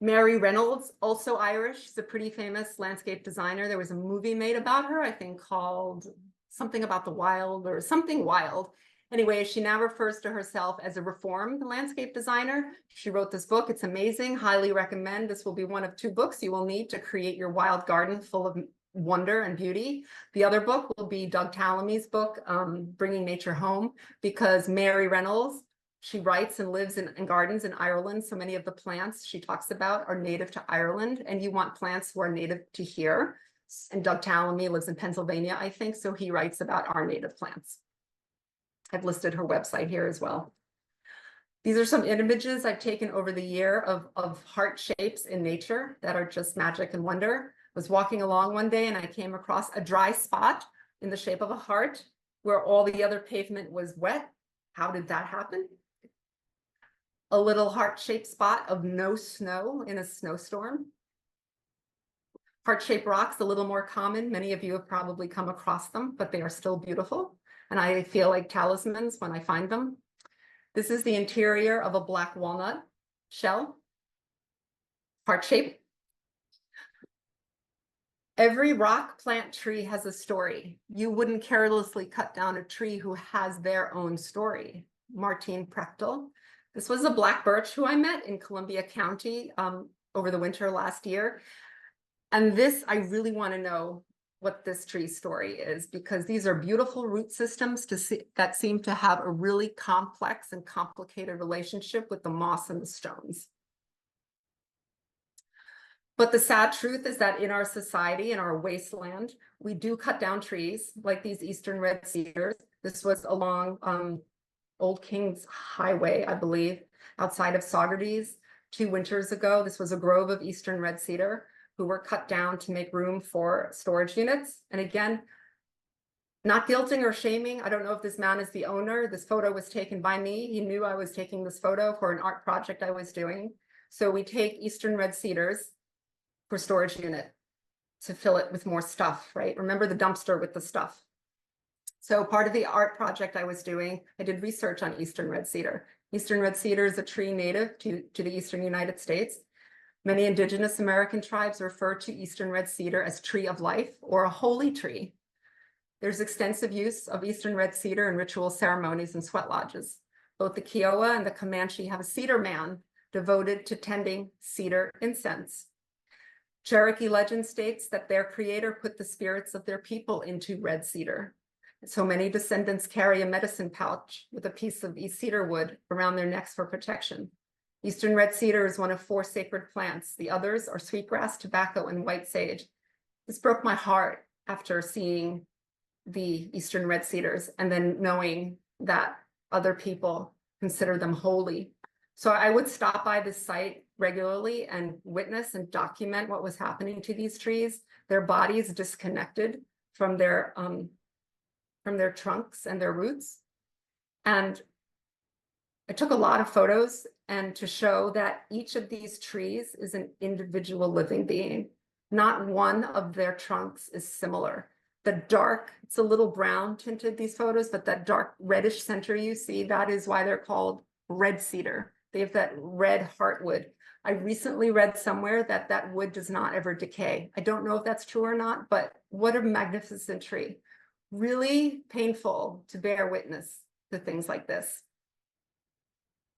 Mary Reynolds, also Irish, she's a pretty famous landscape designer. There was a movie made about her, I think called Something About the Wild or Something Wild. Anyway, she now refers to herself as a reformed landscape designer. She wrote this book. It's amazing. Highly recommend. This will be one of 2 books you will need to create your wild garden full of wonder and beauty. The other book will be Doug Tallamy's book, Bringing Nature Home, because Mary Reynolds, she writes and lives in gardens in Ireland. So many of the plants she talks about are native to Ireland, and you want plants who are native to here. And Doug Tallamy lives in Pennsylvania, I think, so he writes about our native plants. I've listed her website here as well. These are some images I've taken over the year of heart shapes in nature that are just magic and wonder. I was walking along one day and I came across a dry spot in the shape of a heart where all the other pavement was wet. How did that happen? A little heart-shaped spot of no snow in a snowstorm. Heart-shaped rocks, a little more common. Many of you have probably come across them, but they are still beautiful. And I feel like talismans when I find them. This is the interior of a black walnut shell, heart-shaped. Every rock, plant, tree has a story. You wouldn't carelessly cut down a tree who has their own story. Martine Prechtel. This was a black birch who I met in Columbia County over the winter last year. And this, I really want to know what this tree's story is, because these are beautiful root systems that seem to have a really complex and complicated relationship with the moss and the stones. But the sad truth is that in our society, in our wasteland, we do cut down trees like these eastern red cedars. This was along Old Kings Highway, I believe, outside of Saugerties 2 winters ago. This was a grove of eastern red cedar who were cut down to make room for storage units. And again, not guilting or shaming. I don't know if this man is the owner. This photo was taken by me. He knew I was taking this photo for an art project I was doing. So we take eastern red cedars for storage unit to fill it with more stuff, right? Remember the dumpster with the stuff. So part of the art project I was doing, I did research on eastern red cedar. Eastern red cedar is a tree native to the eastern United States. Many indigenous American tribes refer to eastern red cedar as tree of life or a holy tree. There's extensive use of eastern red cedar in ritual ceremonies and sweat lodges. Both the Kiowa and the Comanche have a cedar man devoted to tending cedar incense. Cherokee legend states that their creator put the spirits of their people into red cedar. So many descendants carry a medicine pouch with a piece of cedar wood around their necks for protection. Eastern red cedar is one of 4 sacred plants. The others are sweetgrass, tobacco, and white sage. This broke my heart after seeing the eastern red cedars and then knowing that other people consider them holy. So I would stop by this site regularly and witness and document what was happening to these trees, their bodies disconnected from their trunks and their roots. And I took a lot of photos and to show that each of these trees is an individual living being. Not one of their trunks is similar. The dark, it's a little brown tinted, these photos, but that dark reddish center you see, that is why they're called red cedar. They have that red heartwood. I recently read somewhere that that wood does not ever decay. I don't know if that's true or not, but what a magnificent tree. Really painful to bear witness to things like this.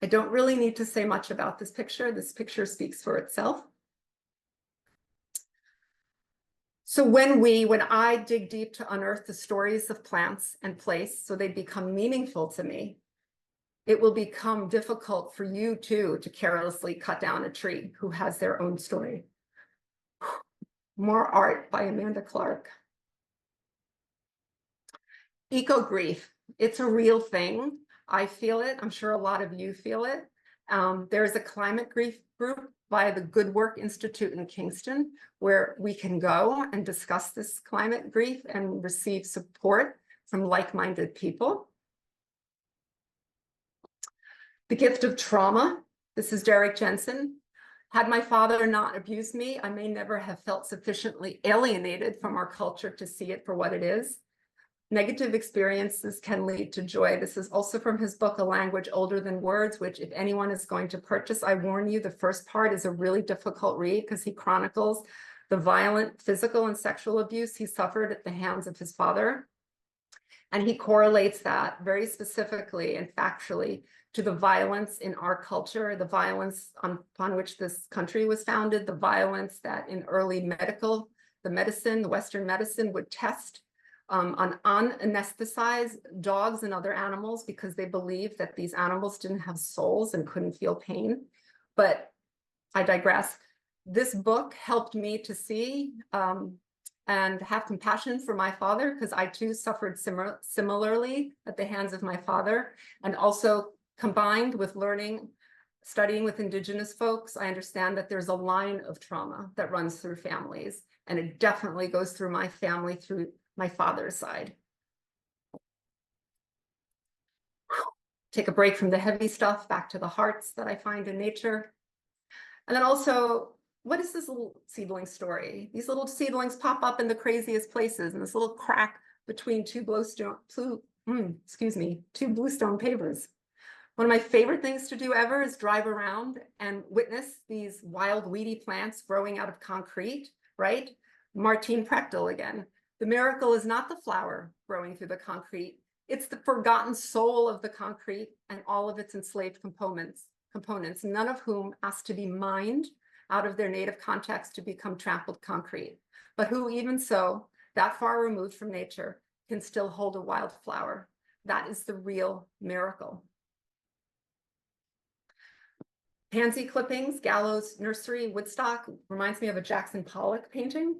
I don't really need to say much about this picture. This picture speaks for itself. So when I dig deep to unearth the stories of plants and place so they become meaningful to me, it will become difficult for you too to carelessly cut down a tree who has their own story. More art by Amanda Clark. Eco grief, it's a real thing. I feel it. I'm sure a lot of you feel it. There's a climate grief group via the Good Work Institute in Kingston, where we can go and discuss this climate grief and receive support from like-minded people. The gift of trauma. This is Derek Jensen. Had my father not abused me, I may never have felt sufficiently alienated from our culture to see it for what it is. Negative experiences can lead to joy. This is also from his book, A Language Older Than Words, which if anyone is going to purchase, I warn you, the first part is a really difficult read because he chronicles the violent physical and sexual abuse he suffered at the hands of his father. And he correlates that very specifically and factually to the violence in our culture, the violence upon which this country was founded, the violence that in early the Western medicine would test on unanesthetized dogs and other animals because they believed that these animals didn't have souls and couldn't feel pain. But I digress. This book helped me to see and have compassion for my father because I too suffered similarly at the hands of my father. And also combined with studying with Indigenous folks, I understand that there's a line of trauma that runs through families. And it definitely goes through my family, through my father's side. Take a break from the heavy stuff, back to the hearts that I find in nature. And then also, what is this little seedling story? These little seedlings pop up in the craziest places, in this little crack between two bluestone pavers. One of my favorite things to do ever is drive around and witness these wild weedy plants growing out of concrete, right? Martine Prechtel again. The miracle is not the flower growing through the concrete. It's the forgotten soul of the concrete and all of its enslaved components, none of whom asked to be mined out of their native context to become trampled concrete, but who even so, that far removed from nature, can still hold a wild flower. That is the real miracle. Pansy clippings, Gallows Nursery, Woodstock, reminds me of a Jackson Pollock painting.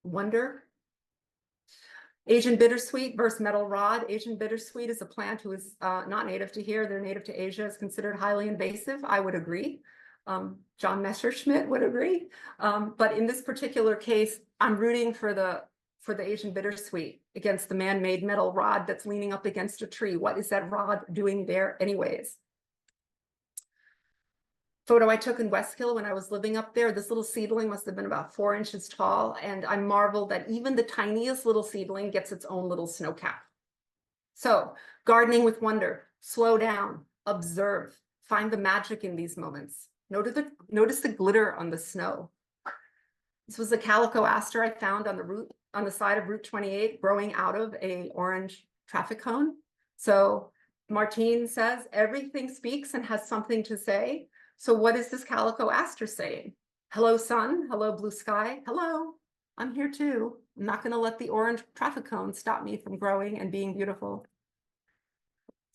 Wonder. Asian bittersweet versus metal rod. Asian bittersweet is a plant who is not native to here. They're native to Asia. It's considered highly invasive. I would agree. John Messerschmidt would agree. But in this particular case, I'm rooting for the Asian bittersweet against the man-made metal rod that's leaning up against a tree. What is that rod doing there anyways? Photo I took in Westkill when I was living up there. This little seedling must have been about 4 inches tall. And I marveled that even the tiniest little seedling gets its own little snow cap. So gardening with wonder, slow down, observe, find the magic in these moments. Notice the glitter on the snow. This was a calico aster I found on the side of Route 28, growing out of a orange traffic cone. So Martine says everything speaks and has something to say. So what is this calico aster saying? Hello, sun. Hello, blue sky. Hello, I'm here too. I'm not going to let the orange traffic cone stop me from growing and being beautiful.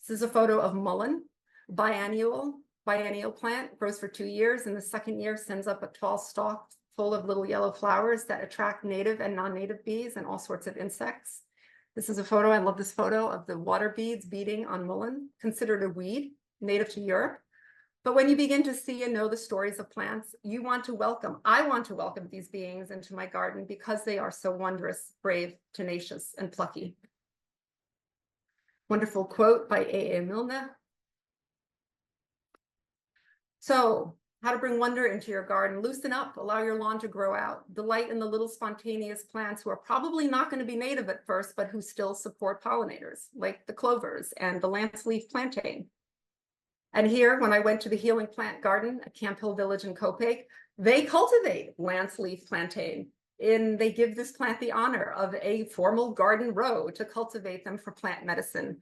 This is a photo of mullein, biennial plant, grows for 2 years. And the second year sends up a tall stalk full of little yellow flowers that attract native and non-native bees and all sorts of insects. This is a photo, I love this photo, of the water beads beating on mullein, considered a weed, native to Europe. But when you begin to see and know the stories of plants, I want to welcome these beings into my garden because they are so wondrous, brave, tenacious, and plucky. Wonderful quote by A.A. Milne. So, how to bring wonder into your garden. Loosen up, allow your lawn to grow out. Delight in the little spontaneous plants who are probably not going to be native at first, but who still support pollinators, like the clovers and the lance leaf plantain. And here, when I went to the Healing Plant Garden at Camp Hill Village in Copiague, they cultivate lance leaf plantain. They give this plant the honor of a formal garden row to cultivate them for plant medicine.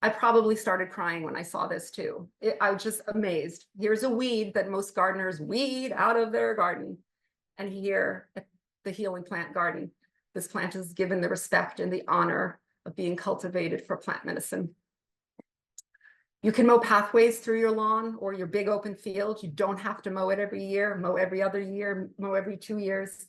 I probably started crying when I saw this too. I was just amazed. Here's a weed that most gardeners weed out of their garden. And here at the Healing Plant Garden, this plant is given the respect and the honor of being cultivated for plant medicine. You can mow pathways through your lawn or your big open field. You don't have to mow it every year, mow every other year, mow every 2 years.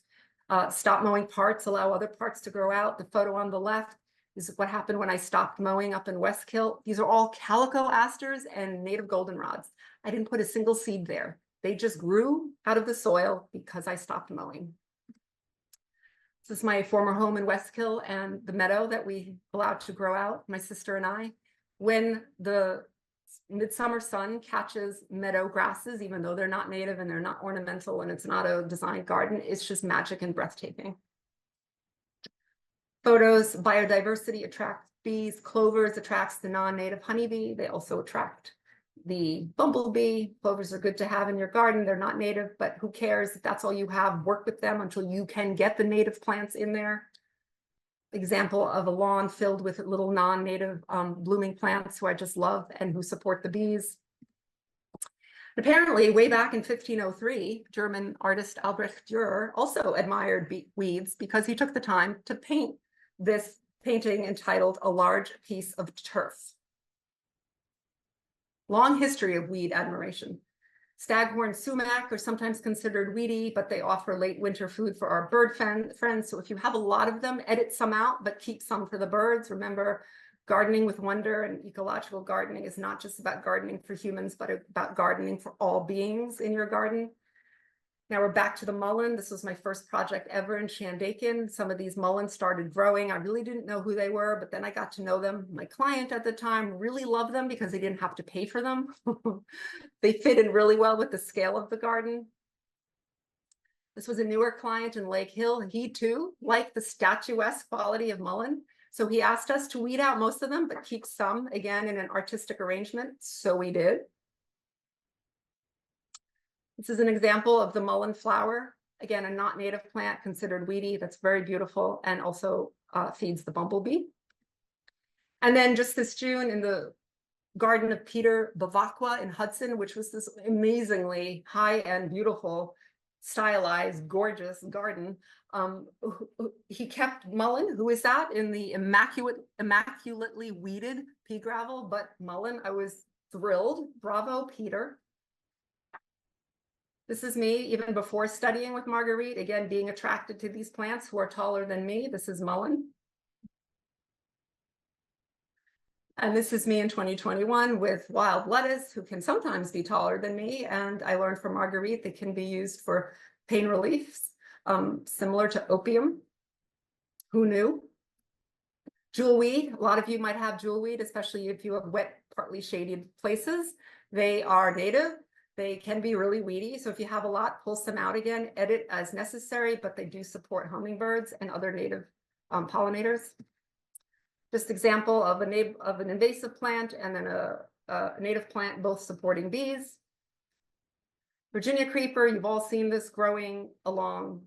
Stop mowing parts, allow other parts to grow out. The photo on the left is what happened when I stopped mowing up in Westkill. These are all calico asters and native goldenrods. I didn't put a single seed there. They just grew out of the soil because I stopped mowing. This is my former home in Westkill and the meadow that we allowed to grow out, my sister and I. When the midsummer sun catches meadow grasses, even though they're not native and they're not ornamental and it's not a designed garden, it's just magic and breathtaking. Photos, biodiversity attracts bees, clovers attracts the non-native honeybee. They also attract the bumblebee. Clovers are good to have in your garden. They're not native, but who cares? If that's all you have, work with them until you can get the native plants in there. Example of a lawn filled with little non-native blooming plants who I just love and who support the bees. Apparently, way back in 1503, German artist Albrecht Dürer also admired weeds because he took the time to paint this painting entitled A Large Piece of Turf. Long history of weed admiration. Staghorn sumac are sometimes considered weedy, but they offer late winter food for our bird friends. So if you have a lot of them, edit some out, but keep some for the birds. Remember, gardening with wonder and ecological gardening is not just about gardening for humans, but about gardening for all beings in your garden. Now we're back to the mullein. This was my first project ever in Shandaken. Some of these mulleins started growing. I really didn't know who they were, but then I got to know them. My client at the time really loved them because they didn't have to pay for them. They fit in really well with the scale of the garden. This was a newer client in Lake Hill. He too liked the statuesque quality of mullein. So he asked us to weed out most of them, but keep some, again, in an artistic arrangement. So we did. This is an example of the mullein flower. Again, a not native plant considered weedy. That's very beautiful and also feeds the bumblebee. And then just this June in the garden of Peter Bavacqua in Hudson, which was this amazingly high-end, beautiful, stylized, gorgeous garden. He kept mullein. Who is that? In the immaculately weeded pea gravel, but mullein. I was thrilled. Bravo, Peter. This is me even before studying with Marguerite, again, being attracted to these plants who are taller than me. This is mullein. And this is me in 2021 with wild lettuce, who can sometimes be taller than me. And I learned from Marguerite they can be used for pain reliefs, similar to opium. Who knew? Jewelweed, a lot of you might have jewelweed, especially if you have wet, partly shaded places. They are native. They can be really weedy. So if you have a lot, pull some out again, edit as necessary, but they do support hummingbirds and other native pollinators. Just example of an invasive plant and then a native plant, both supporting bees. Virginia creeper, you've all seen this growing along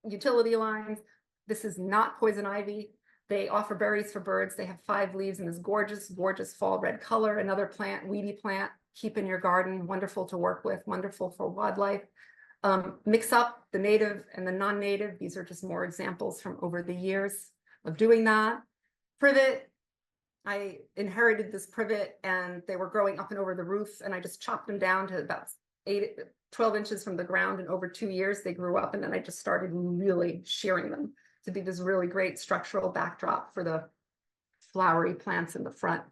utility lines. This is not poison ivy. They offer berries for birds. They have 5 leaves in this gorgeous, gorgeous fall red color. Another plant, weedy plant, keep in your garden, wonderful to work with, wonderful for wildlife. Mix up the native and the non-native. These are just more examples from over the years of doing that. Privet, I inherited this privet and they were growing up and over the roof, and I just chopped them down to about 12 inches from the ground, and over 2 years they grew up, and then I just started really shearing them to be this really great structural backdrop for the flowery plants in the front.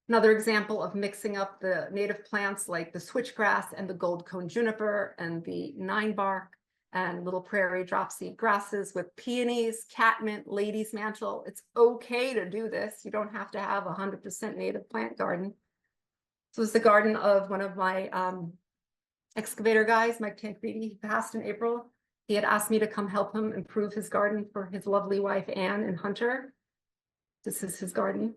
Another example of mixing up the native plants like the switchgrass and the gold cone juniper and the 9-bark and little prairie dropseed grasses with peonies, catmint, lady's mantle. It's okay to do this. You don't have to have a 100% native plant garden. So it's the garden of one of my excavator guys, Mike Tancredi. He passed in April. He had asked me to come help him improve his garden for his lovely wife, Anne, in Hunter. This is his garden.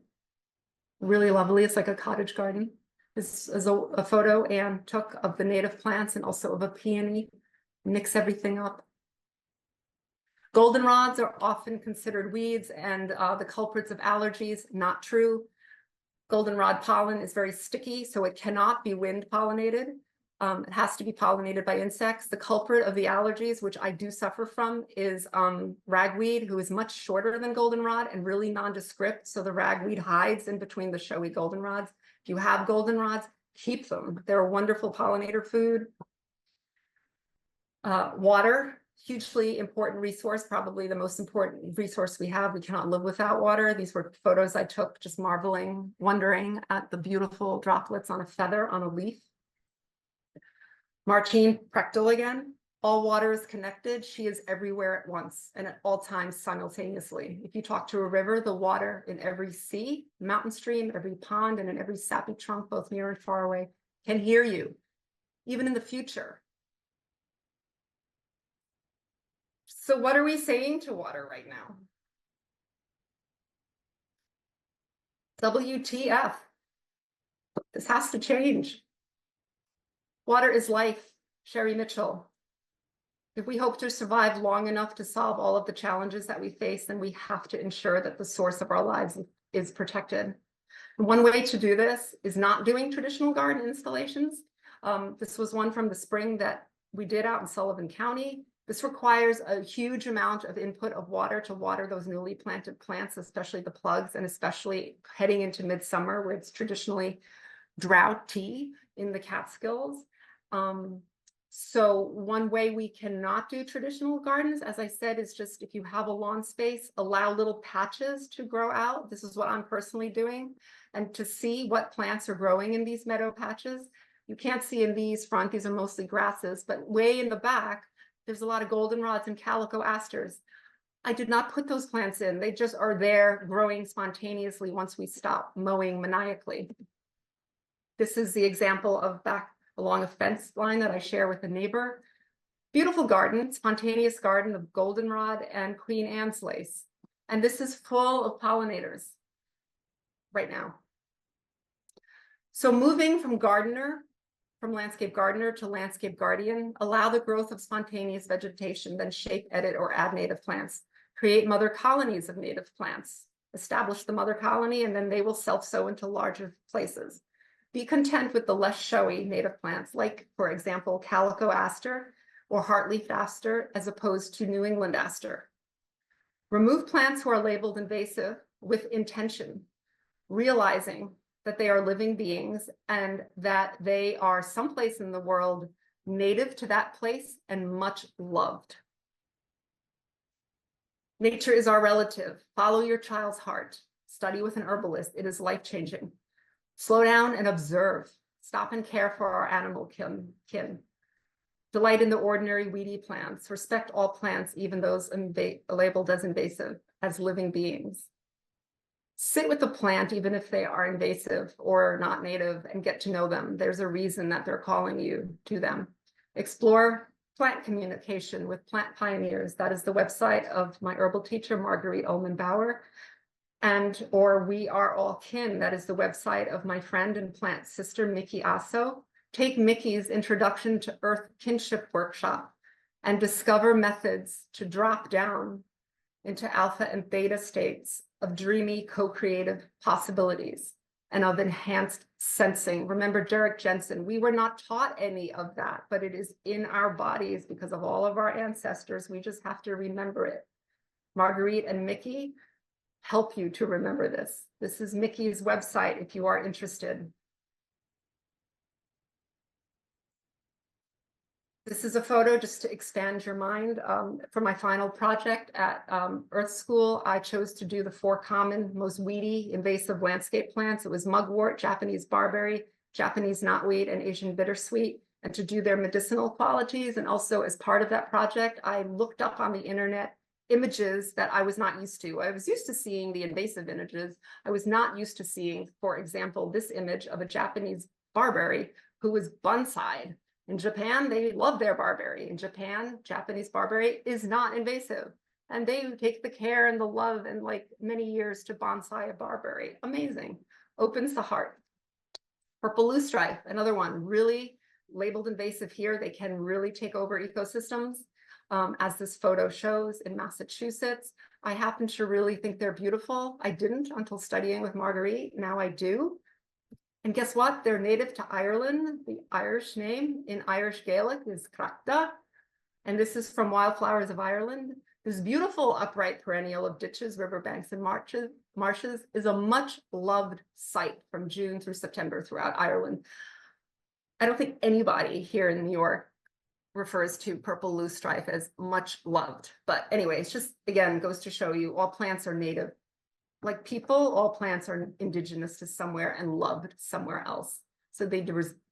Really lovely. It's like a cottage garden. This is a photo Anne took of the native plants and also of a peony. Mix everything up. Goldenrods are often considered weeds and the culprits of allergies. Not true. Goldenrod pollen is very sticky, so it cannot be wind pollinated. It has to be pollinated by insects. The culprit of the allergies, which I do suffer from, is ragweed, who is much shorter than goldenrod and really nondescript. So the ragweed hides in between the showy goldenrods. If you have goldenrods, keep them. They're a wonderful pollinator food. Water, hugely important resource, probably the most important resource we have. We cannot live without water. These were photos I took just marveling, wondering at the beautiful droplets on a feather on a leaf. Martine Prechtel again. All water is connected. She is everywhere at once and at all times simultaneously. If you talk to a river, the water in every sea, mountain stream, every pond, and in every sappy trunk, both near and far away, can hear you, even in the future. So what are we saying to water right now? WTF? This has to change. Water is life, Sherry Mitchell. If we hope to survive long enough to solve all of the challenges that we face, then we have to ensure that the source of our lives is protected. And one way to do this is not doing traditional garden installations. This was one from the spring that we did out in Sullivan County. This requires a huge amount of input of water to water those newly planted plants, especially the plugs, and especially heading into midsummer where it's traditionally droughty in the Catskills. So one way we cannot do traditional gardens, as I said, is just if you have a lawn space, allow little patches to grow out. This is what I'm personally doing. And to see what plants are growing in these meadow patches. You can't see in these front, these are mostly grasses, but way in the back, there's a lot of goldenrods and calico asters. I did not put those plants in. They just are there growing spontaneously once we stop mowing maniacally. This is the example of back along a fence line that I share with a neighbor. Beautiful garden, spontaneous garden of goldenrod and Queen Anne's lace. And this is full of pollinators right now. So moving from landscape gardener to landscape guardian, allow the growth of spontaneous vegetation, then shape, edit, or add native plants. Create mother colonies of native plants. Establish the mother colony, and then they will self-sow into larger places. Be content with the less showy native plants, like, for example, calico aster or heartleaf aster, as opposed to New England aster. Remove plants who are labeled invasive with intention, realizing that they are living beings and that they are someplace in the world native to that place and much loved. Nature is our relative. Follow your child's heart. Study with an herbalist. It is life-changing. Slow down and observe. Stop and care for our animal kin. Delight in the ordinary weedy plants. Respect all plants, even those labeled as invasive, as living beings. Sit with the plant, even if they are invasive or not native, and get to know them. There's a reason that they're calling you to them. Explore plant communication with plant pioneers. That is the website of my herbal teacher, Marguerite Uhlmann-Bower. Or We Are All Kin. That is the website of my friend and plant sister, Mickey Asso. take Mickey's Introduction to Earth Kinship workshop and discover methods to drop down into alpha and theta states of dreamy co-creative possibilities and of enhanced sensing. Remember Derek Jensen, we were not taught any of that, but it is in our bodies because of all of our ancestors. We just have to remember it. Marguerite and Mickey help you to remember this. This is Mickey's website if you are interested. This is a photo just to expand your mind. For my final project at Earth School, I chose to do the 4 common, most weedy, invasive landscape plants. It was mugwort, Japanese barberry, Japanese knotweed, and Asian bittersweet, and to do their medicinal qualities. And also as part of that project, I looked up on the internet images that I was not used to. I was used to seeing the invasive images. I was not used to seeing, for example, this image of a Japanese barberry who was bonsaied. In Japan, they love their barberry. In Japan, Japanese barberry is not invasive. And they take the care and the love and like many years to bonsai a barberry. Amazing. Opens the heart. Purple loosestrife, another one, really labeled invasive here. They can really take over ecosystems. As this photo shows in Massachusetts, I happen to really think they're beautiful. I didn't until studying with Marguerite. Now I do. And guess what? They're native to Ireland. The Irish name in Irish Gaelic is Crachta. And this is from Wildflowers of Ireland. This beautiful upright perennial of ditches, riverbanks, and marshes is a much loved site from June through September throughout Ireland. I don't think anybody here in New York refers to purple loosestrife as much loved. But anyway, it's just, again, goes to show you all plants are native. Like people, all plants are indigenous to somewhere and loved somewhere else. So they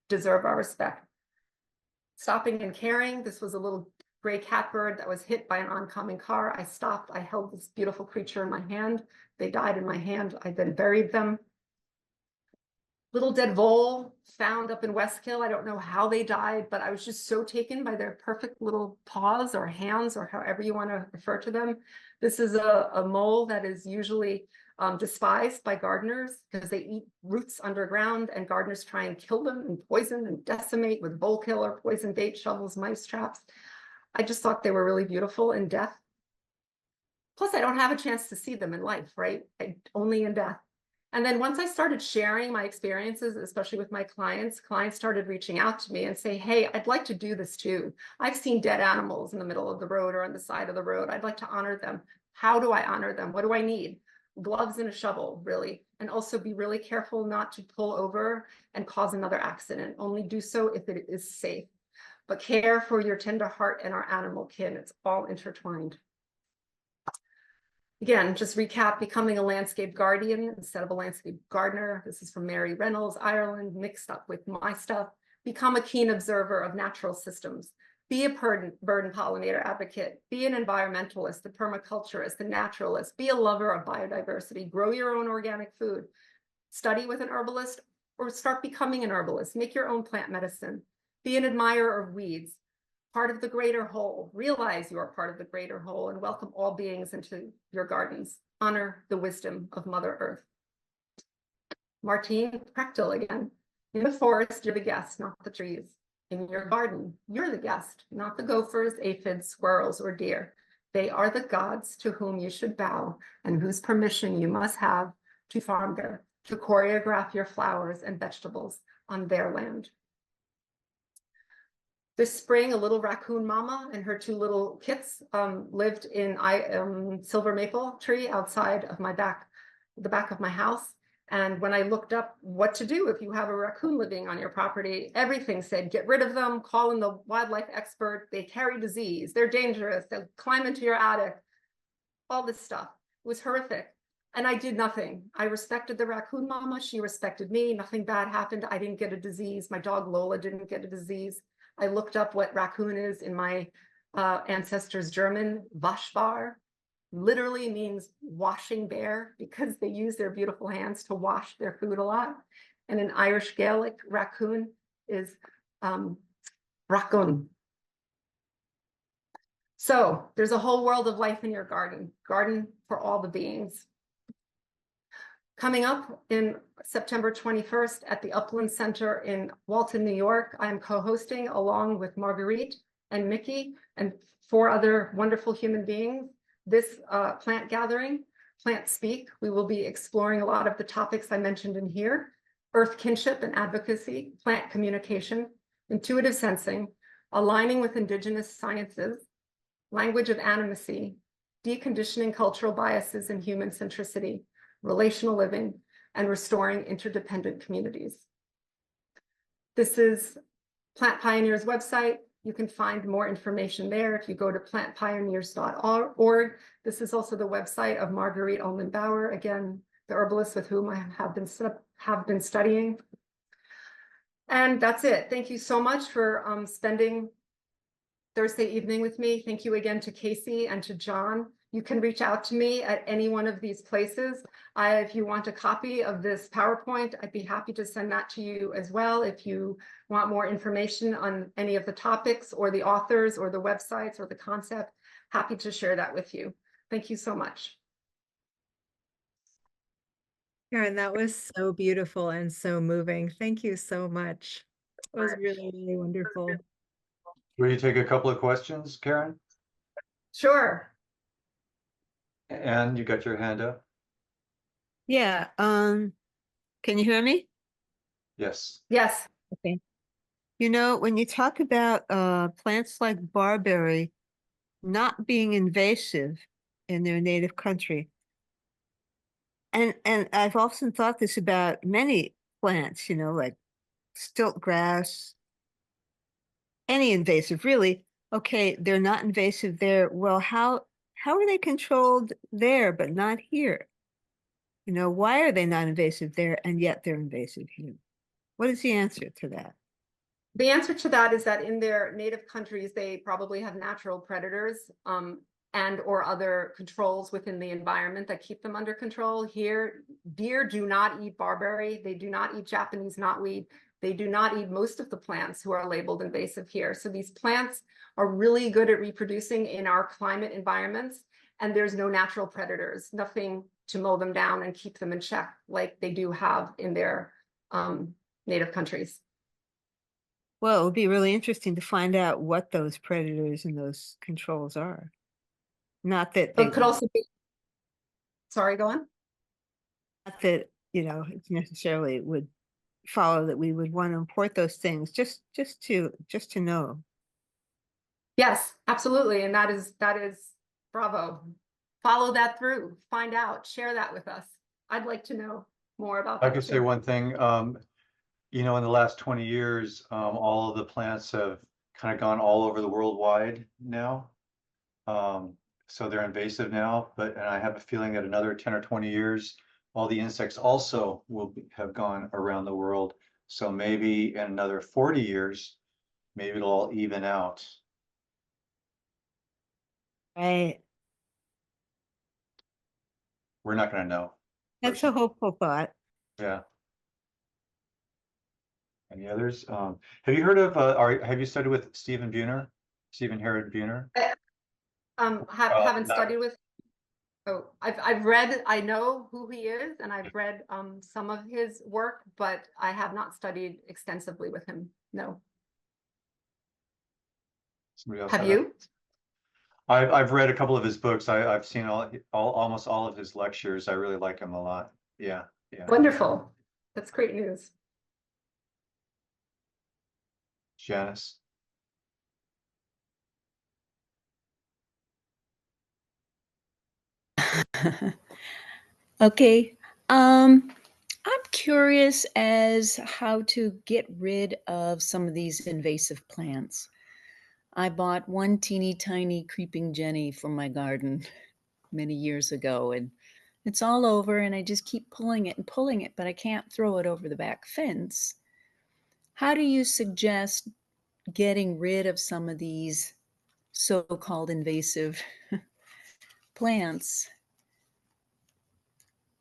deserve our respect. Stopping and caring. This was a little gray catbird that was hit by an oncoming car. I stopped. I held this beautiful creature in my hand. They died in my hand. I then buried them. Little dead vole found up in Westkill. I don't know how they died, but I was just so taken by their perfect little paws or hands or however you want to refer to them. This is a mole that is usually despised by gardeners because they eat roots underground, and gardeners try and kill them and poison and decimate with vole killer, poison bait, shovels, mice traps. I just thought they were really beautiful in death. Plus, I don't have a chance to see them in life, right? Only in death. And then once I started sharing my experiences, especially with my clients started reaching out to me and say, hey, I'd like to do this too. I've seen dead animals in the middle of the road or on the side of the road. I'd like to honor them. How do I honor them? What do I need? Gloves and a shovel, really. And also be really careful not to pull over and cause another accident. Only do so if it is safe. But care for your tender heart and our animal kin. It's all intertwined. Again, just recap, becoming a landscape guardian instead of a landscape gardener. This is from Mary Reynolds, Ireland, mixed up with my stuff. Become a keen observer of natural systems. Be a bird and pollinator advocate. Be an environmentalist, the permaculturist, the naturalist. Be a lover of biodiversity. Grow your own organic food. Study with an herbalist or start becoming an herbalist. Make your own plant medicine. Be an admirer of weeds. Part of the greater whole. Realize you are part of the greater whole and welcome all beings into your gardens. Honor the wisdom of Mother Earth. Martine Prechtel again. In the forest, you're the guest, not the trees. In your garden, you're the guest, not the gophers, aphids, squirrels, or deer. They are the gods to whom you should bow and whose permission you must have to farm there, to choreograph your flowers and vegetables on their land. This spring, a little raccoon mama and her 2 little kits lived in silver maple tree outside of the back of my house. And when I looked up what to do if you have a raccoon living on your property, everything said, get rid of them, call in the wildlife expert, they carry disease, they're dangerous, they'll climb into your attic, all this stuff. It was horrific. And I did nothing. I respected the raccoon mama, she respected me, nothing bad happened. I didn't get a disease. My dog Lola didn't get a disease. I looked up what raccoon is in my ancestors' German, Waschbar. Literally means washing bear because they use their beautiful hands to wash their food a lot. And in Irish Gaelic, raccoon is raccoon. So there's a whole world of life in your garden for all the beings. Coming up in September 21st at the Upland Center in Walton, New York, I am co-hosting along with Marguerite and Mickey and 4 other wonderful human beings this plant gathering, Plant Speak. We will be exploring a lot of the topics I mentioned in here: earth kinship and advocacy, plant communication, intuitive sensing, aligning with indigenous sciences, language of animacy, deconditioning cultural biases and human centricity, relational living, and restoring interdependent communities. This is Plant Pioneers website. You can find more information there if you go to plantpioneers.org. This is also the website of Marguerite Uhlmann-Bower, again, the herbalist with whom I have been studying. And that's it. Thank you so much for spending Thursday evening with me. Thank you again to Casey and to John. You can reach out to me at any one of these places. If you want a copy of this PowerPoint, I'd be happy to send that to you as well. If you want more information on any of the topics or the authors or the websites or the concept, happy to share that with you. Thank you so much. Karin, that was so beautiful and so moving. Thank you so much. It was really, really wonderful. Will you take a couple of questions, Karin? Sure. And you got your hand up? Yeah, can you hear me? Yes. Yes. Okay. You know, when you talk about plants like barberry not being invasive in their native country, and I've often thought this about many plants, you know, like stilt grass, any invasive, really. Okay, they're not invasive there. Well, how are they controlled there but not here? You know, why are they not invasive there and yet they're invasive here? What is the answer to that? The answer to that is that in their native countries, they probably have natural predators and or other controls within the environment that keep them under control. Here, deer do not eat barberry. They do not eat Japanese knotweed. They do not eat most of the plants who are labeled invasive here. So these plants are really good at reproducing in our climate environments, and there's no natural predators, nothing to mow them down and keep them in check like they do have in their native countries. Well, it would be really interesting to find out what those predators and those controls are. Not that But it could also be, sorry, go on. not that, you know, it necessarily would follow that we would want to import those things, just to know. Yes, absolutely. And that is bravo. Follow that through, find out, share that with us. I'd like to know more about that. I could say one thing, you know, in the last 20 years, all of the plants have kind of gone all over the world wide now. So they're invasive now, and I have a feeling that another 10 or 20 years, all the insects also will have gone around the world. So maybe in another 40 years, maybe it'll all even out. Right. We're not going to know. That's a hopeful thought. Yeah. Any others? Have you heard of, have you studied with Stephen Herod Buhner? Haven't studied with. Oh, I've read, I know who he is, and I've read some of his work, but I have not studied extensively with him. No. Somebody else Have you? I've read a couple of his books. I've seen almost all of his lectures. I really like him a lot. Yeah, yeah. Wonderful. That's great news. Janice. Okay. I'm curious as how to get rid of some of these invasive plants. I bought one teeny tiny creeping Jenny from my garden many years ago, and it's all over, and I just keep pulling it, but I can't throw it over the back fence. How do you suggest getting rid of some of these so-called invasive plants?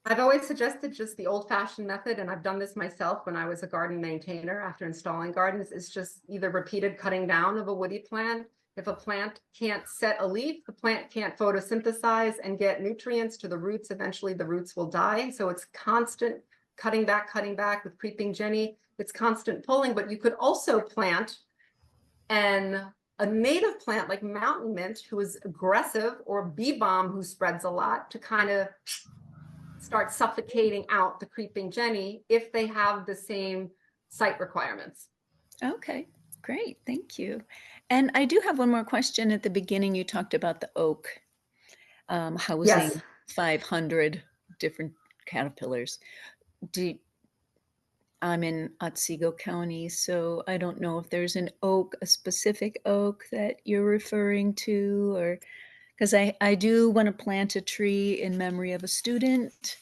I've always suggested just the old-fashioned method, and I've done this myself when I was a garden maintainer after installing gardens, is just either repeated cutting down of a woody plant If a plant can't set a leaf, the plant can't photosynthesize and get nutrients to the roots. Eventually the roots will die. So it's constant cutting back with creeping Jenny. It's constant pulling, but you could also plant a native plant like mountain mint who is aggressive, or bee balm who spreads a lot, to kind of start suffocating out the creeping Jenny if they have the same site requirements. Okay, great. Thank you. And I do have one more question. At the beginning, you talked about the oak housing Yes. 500 different caterpillars. I'm in Otsego County, so I don't know if there's an oak, a specific oak that you're referring to, or because I do want to plant a tree in memory of a student.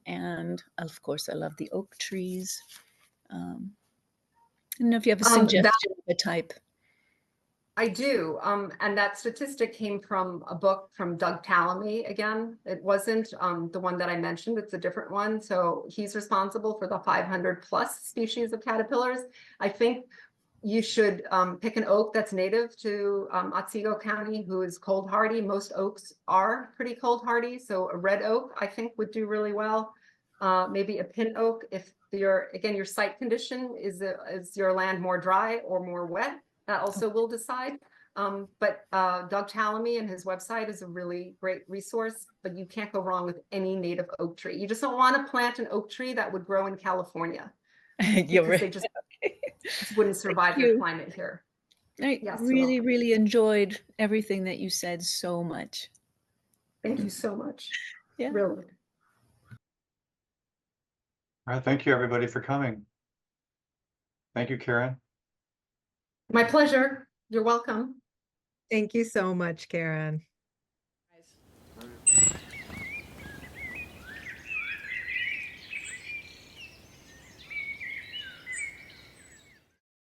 And of course, I love the oak trees. I don't know if you have a suggestion of a type. I do. And that statistic came from a book from Doug Tallamy again. It wasn't the one that I mentioned, it's a different one. So he's responsible for the 500 plus species of caterpillars. I think you should pick an oak that's native to Otsego County, who is cold hardy. Most oaks are pretty cold hardy. So a red oak, I think, would do really well. Maybe a pin oak if your site condition is your land more dry or more wet. That also will decide. But Doug Tallamy and his website is a really great resource, but you can't go wrong with any native oak tree. You just don't want to plant an oak tree that would grow in California. You're Because right. they just wouldn't survive the climate here. I Yes, really, welcome. really enjoyed everything that you said so much. Thank you so much. Yeah. Really. All right, thank you everybody for coming. Thank you, Karin. My pleasure. You're welcome. Thank you so much, Karin.